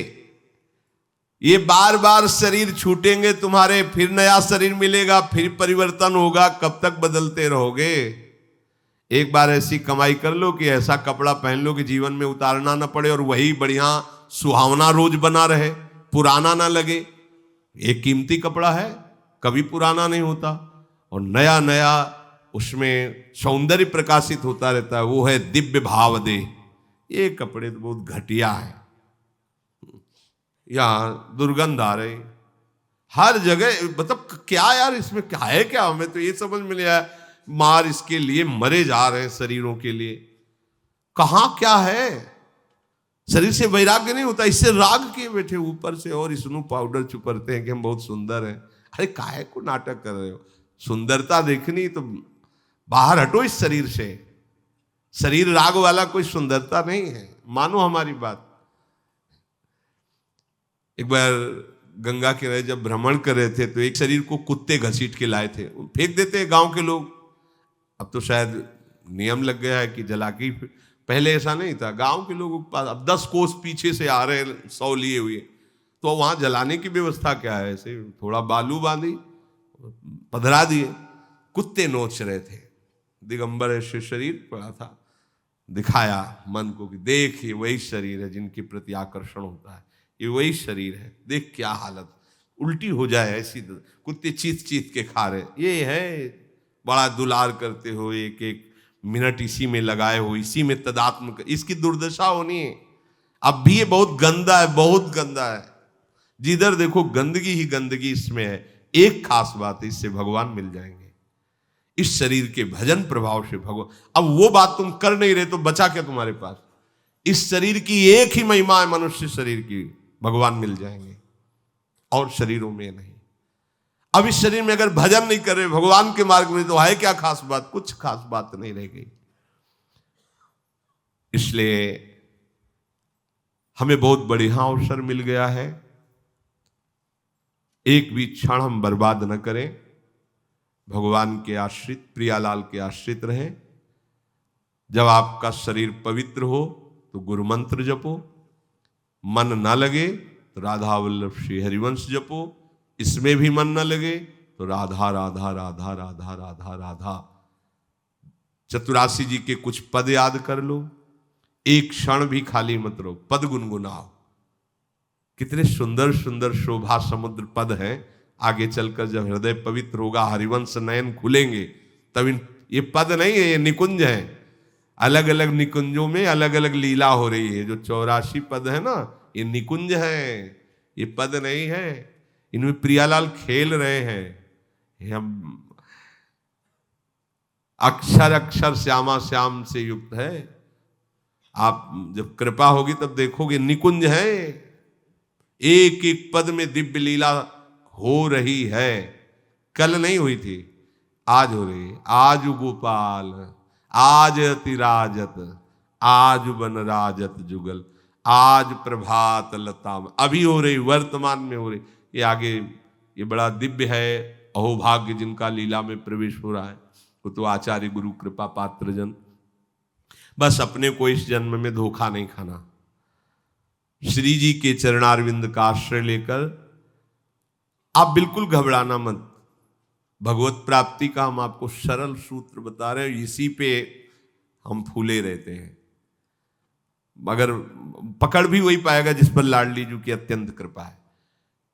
[SPEAKER 1] ये बार बार शरीर छूटेंगे तुम्हारे, फिर नया शरीर मिलेगा, फिर परिवर्तन होगा। कब तक बदलते रहोगे? एक बार ऐसी कमाई कर लो कि ऐसा कपड़ा पहन लो कि जीवन में उतारना ना पड़े और वही बढ़िया सुहावना रोज बना रहे, पुराना ना लगे। एक कीमती कपड़ा है, कभी पुराना नहीं होता, और नया नया उसमें सौंदर्य प्रकाशित होता रहता है, वो है दिव्य भाव दे। ये कपड़े तो बहुत घटिया है, यहाँ दुर्गंध आ रही हर जगह, मतलब क्या यार, इसमें क्या है? क्या हमें तो ये समझ में नहीं आया। मार इसके लिए मरे जा रहे हैं शरीरों के लिए, कहां क्या है? शरीर से वैराग्य नहीं होता, इससे राग किए बैठे ऊपर से, और इसमें पाउडर चुपरते हैं कि हम बहुत सुंदर हैं। अरे काहे को नाटक कर रहे हो? सुंदरता देखनी तो बाहर हटो इस शरीर से। शरीर राग वाला कोई सुंदरता नहीं है, मानो हमारी बात। एक बार गंगा किनारे जब भ्रमण कर रहे थे तो एक शरीर को कुत्ते घसीट के लाए थे, फेंक देते हैं गांव के लोग। अब तो शायद नियम लग गया है कि जला के, पहले ऐसा नहीं था। गांव के लोग अब 10 कोस पीछे से आ रहे हैं 100 लिए हुए, तो वहां जलाने की व्यवस्था क्या है? ऐसे थोड़ा बालू बांधी, पधरा दिए, कुत्ते नोच रहे थे। दिगंबर ऐसे शरीर पड़ा था, दिखाया मन को कि देख ये वही शरीर है जिनके प्रति आकर्षण होता है, ये वही शरीर है, देख क्या हालत। उल्टी हो जाए ऐसी, कुत्ते चीत चीत के खा रहे, ये है बड़ा दुलार करते हो, एक एक मिनट इसी में लगाए हो, इसी में तदात्म, इसकी दुर्दशा होनी है। अब भी ये बहुत गंदा है, बहुत गंदा है, जिधर देखो गंदगी ही गंदगी इसमें है। एक खास बात है, इससे भगवान मिल जाएंगे, इस शरीर के भजन प्रभाव से भगवान। अब वो बात तुम कर नहीं रहे तो बचा क्या तुम्हारे पास? इस शरीर की एक ही महिमा है, मनुष्य शरीर की, भगवान मिल जाएंगे, और शरीरों में नहीं। अब इस शरीर में अगर भजन नहीं कर रहे, भगवान के मार्ग में, तो है क्या खास बात? कुछ खास बात नहीं रह गई। इसलिए हमें बहुत बढ़िया अवसर मिल गया है, एक भी क्षण हम बर्बाद न करें, भगवान के आश्रित, प्रियालाल के आश्रित रहें। जब आपका शरीर पवित्र हो तो गुरु मंत्र जपो, मन ना लगे तो राधा वल्लभ श्री हरिवंश जपो, इसमें भी मन न लगे तो राधा राधा राधा राधा राधा राधा। चतुरासी जी के कुछ पद याद कर लो, एक क्षण भी खाली मत रहो, पद गुनगुनाओ। कितने सुंदर सुंदर शोभा समुद्र पद हैं। आगे चलकर जब हृदय पवित्र होगा, हरिवंश नयन खुलेंगे, तब ये पद नहीं है, ये निकुंज है। अलग अलग निकुंजों में अलग अलग लीला हो रही है। जो 84 पद है ना, ये निकुंज है, ये पद नहीं है। इनमें प्रियालाल खेल रहे हैं। हम अक्षर अक्षर श्यामा श्याम से युक्त है। आप जब कृपा होगी तब देखोगे, निकुंज है, एक एक पद में दिव्य लीला हो रही है। कल नहीं हुई थी, आज हो रही है। आज गोपाल, आज अतिराजत, आज बनराजत जुगल, आज प्रभात लता, अभी हो रही, वर्तमान में हो रही। ये आगे ये बड़ा दिव्य है। अहोभाग्य जिनका लीला में प्रवेश हो रहा है, वो तो आचार्य गुरु कृपा पात्र जन। बस अपने को इस जन्म में धोखा नहीं खाना, श्री जी के चरणारविंद का आश्रय लेकर आप बिल्कुल घबराना मत। भगवत प्राप्ति का हम आपको सरल सूत्र बता रहे हैं, इसी पे हम फूले रहते हैं। मगर पकड़ भी वही पाएगा जिस पर लाडली जी की अत्यंत कृपा है।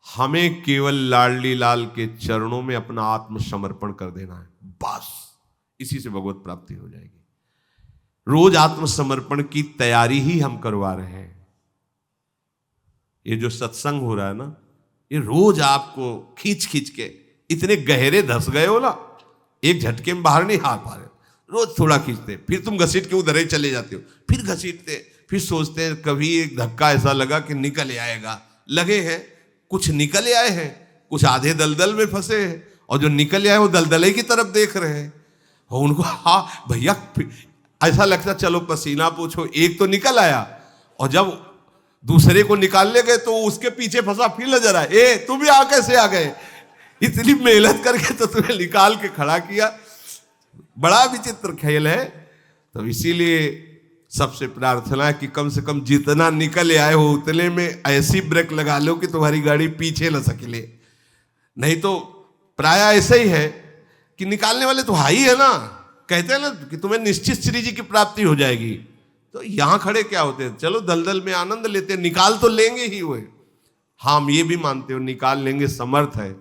[SPEAKER 1] हमें केवल लाडली लाल के चरणों में अपना आत्मसमर्पण कर देना है, बस इसी से भगवत प्राप्ति हो जाएगी। रोज आत्मसमर्पण की तैयारी ही हम करवा रहे हैं। ये जो सत्संग हो रहा है ना, ये रोज आपको खींच खींच के, इतने गहरे धस गए हो ना, एक झटके में बाहर नहीं आ पा रहे। रोज थोड़ा खींचते, फिर तुम घसीट के उधर ही चले जाते हो, फिर घसीटते, फिर सोचते हैं कभी एक धक्का ऐसा लगा कि निकल आएगा। लगे हैं, कुछ निकल आए हैं, कुछ आधे दलदल में फंसे हैं, और जो निकल आए वो दलदले की तरफ देख रहे हैं। और उनको हाँ भैया ऐसा लगता चलो पसीना पूछो, एक तो निकल आया, और जब दूसरे को निकालने गए तो उसके पीछे फंसा, फिर नजर आए, ए तुम भी आ कैसे आ गए, इतनी मेहनत करके तो तुम्हें निकाल के खड़ा किया। बड़ा विचित्र खेल है। तो इसीलिए सबसे प्रार्थना है कि कम से कम जितना निकल आए हो उतने में ऐसी ब्रेक लगा लो कि तुम्हारी गाड़ी पीछे न सकेले। नहीं तो प्राय ऐसा ही है कि निकालने वाले तो हाई है ना, कहते हैं ना कि तुम्हें निश्चित श्री जी की प्राप्ति हो जाएगी। तो यहां खड़े क्या होते हैं, चलो दलदल में आनंद लेते हैं, निकाल तो लेंगे ही वो। हाँ हम ये भी मानते हो निकाल लेंगे, समर्थ है,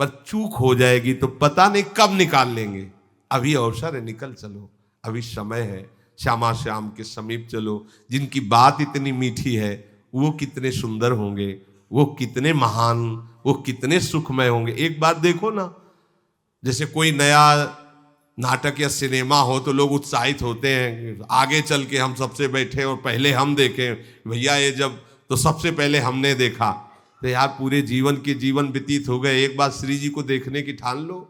[SPEAKER 1] पर चूक हो जाएगी तो पता नहीं कब निकाल लेंगे। अभी अवसर है, निकल चलो, अभी समय है। श्यामा श्याम के समीप चलो, जिनकी बात इतनी मीठी है, वो कितने सुंदर होंगे, वो कितने महान, वो कितने सुखमय होंगे। एक बात देखो ना, जैसे कोई नया नाटक या सिनेमा हो तो लोग उत्साहित होते हैं, आगे चल के हम सबसे बैठे और पहले हम देखें। भैया ये जब तो सबसे पहले हमने देखा, तो यार पूरे जीवन के जीवन व्यतीत हो गए, एक बार श्री जी को देखने की ठान लो।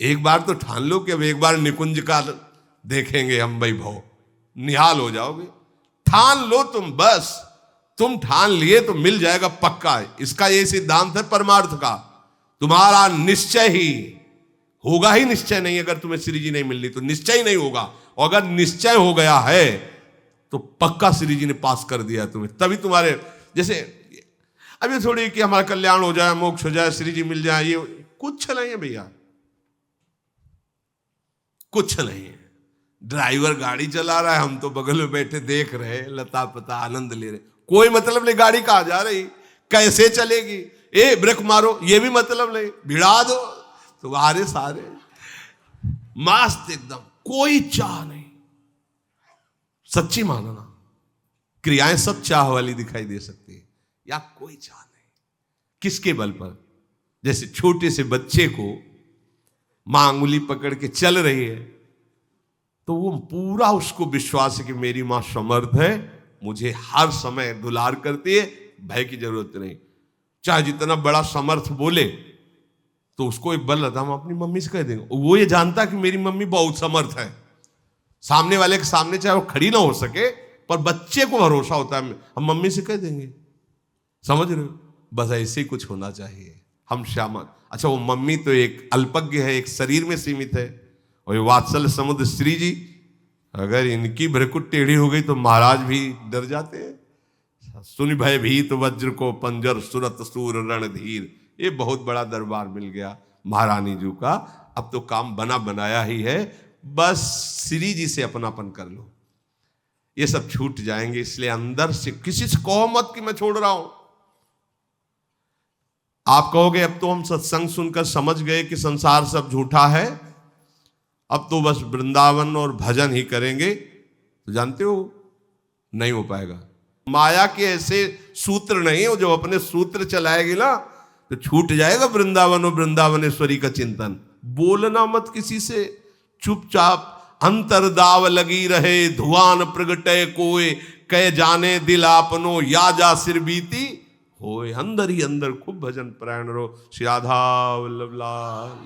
[SPEAKER 1] एक बार तो ठान लो कि अब एक बार निकुंज का देखेंगे हम वैभव, निहाल हो जाओगे। ठान लो तुम, बस तुम ठान लिए तो मिल जाएगा पक्का। इसका ये सिद्धांत है परमार्थ का, तुम्हारा निश्चय ही होगा ही निश्चय नहीं। अगर तुम्हें श्री जी नहीं मिलनी तो निश्चय ही नहीं होगा, और अगर निश्चय हो गया है तो पक्का श्री जी ने पास कर दिया तुम्हें। तभी तुम्हारे जैसे अभी थोड़ी कि हमारा कल्याण हो जाए, मोक्ष हो जाए, श्री जी मिल जाए, ये कुछ नहीं है भैया, कुछ नहीं है। ड्राइवर गाड़ी चला रहा है, हम तो बगल में बैठे देख रहे, लता पता आनंद ले रहे, कोई मतलब नहीं गाड़ी कहाँ जा रही, कैसे चलेगी, ए ब्रेक मारो, ये भी मतलब नहीं, भिड़ा दो, तुम्हारे सारे मस्त एकदम, कोई चाह नहीं। सच्ची मानो ना, क्रियाएं सब चाह वाली दिखाई दे सकती है, या कोई चाह नहीं। किसके बल पर? जैसे छोटे से बच्चे को मां अंगुली पकड़ के चल रही है, तो वो पूरा उसको विश्वास है कि मेरी मां समर्थ है, मुझे हर समय दुलार करती है, भय की जरूरत नहीं। चाहे जितना बड़ा समर्थ बोले तो उसको एक बल रहता, हम अपनी मम्मी से कह देंगे। वो ये जानता कि मेरी मम्मी बहुत समर्थ है, सामने वाले के सामने चाहे वो खड़ी ना हो सके, पर बच्चे को भरोसा होता है, हम मम्मी से कह देंगे। समझ रहे हो? बस ऐसे ही कुछ होना चाहिए। हम श्यामा, अच्छा वो मम्मी तो एक अल्पज्ञ है, एक शरीर में सीमित है, और ये वात्सल्य समुद्र श्री जी, अगर इनकी भ्रकुट टेढ़ी हो गई तो महाराज भी डर जाते हैं। सुन भय भीत वज्र को पंजर, सुरत सूर रणधीर। ये बहुत बड़ा दरबार मिल गया महारानी जी का। अब तो काम बना बनाया ही है, बस श्री जी से अपनापन कर लो, ये सब छूट जाएंगे। इसलिए अंदर से किसी से कहो मत कि मैं छोड़ रहा हूं। आप कहोगे अब तो हम सत्संग सुनकर समझ गए कि संसार सब झूठा है, अब तो बस वृंदावन और भजन ही करेंगे, तो जानते हो नहीं हो पाएगा। माया के ऐसे सूत्र नहीं हो, जो अपने सूत्र चलाएगी ना तो छूट जाएगा वृंदावन और वृंदावनेश्वरी का चिंतन। बोलना मत किसी से, चुपचाप अंतरदाव लगी रहे, धुआन प्रगटे कोय, कह जाने दिल आपनो, या जा सिर बीती होए। अंदर ही अंदर खूब भजन परायण रहो। श्री राधा वल्लभ लाल।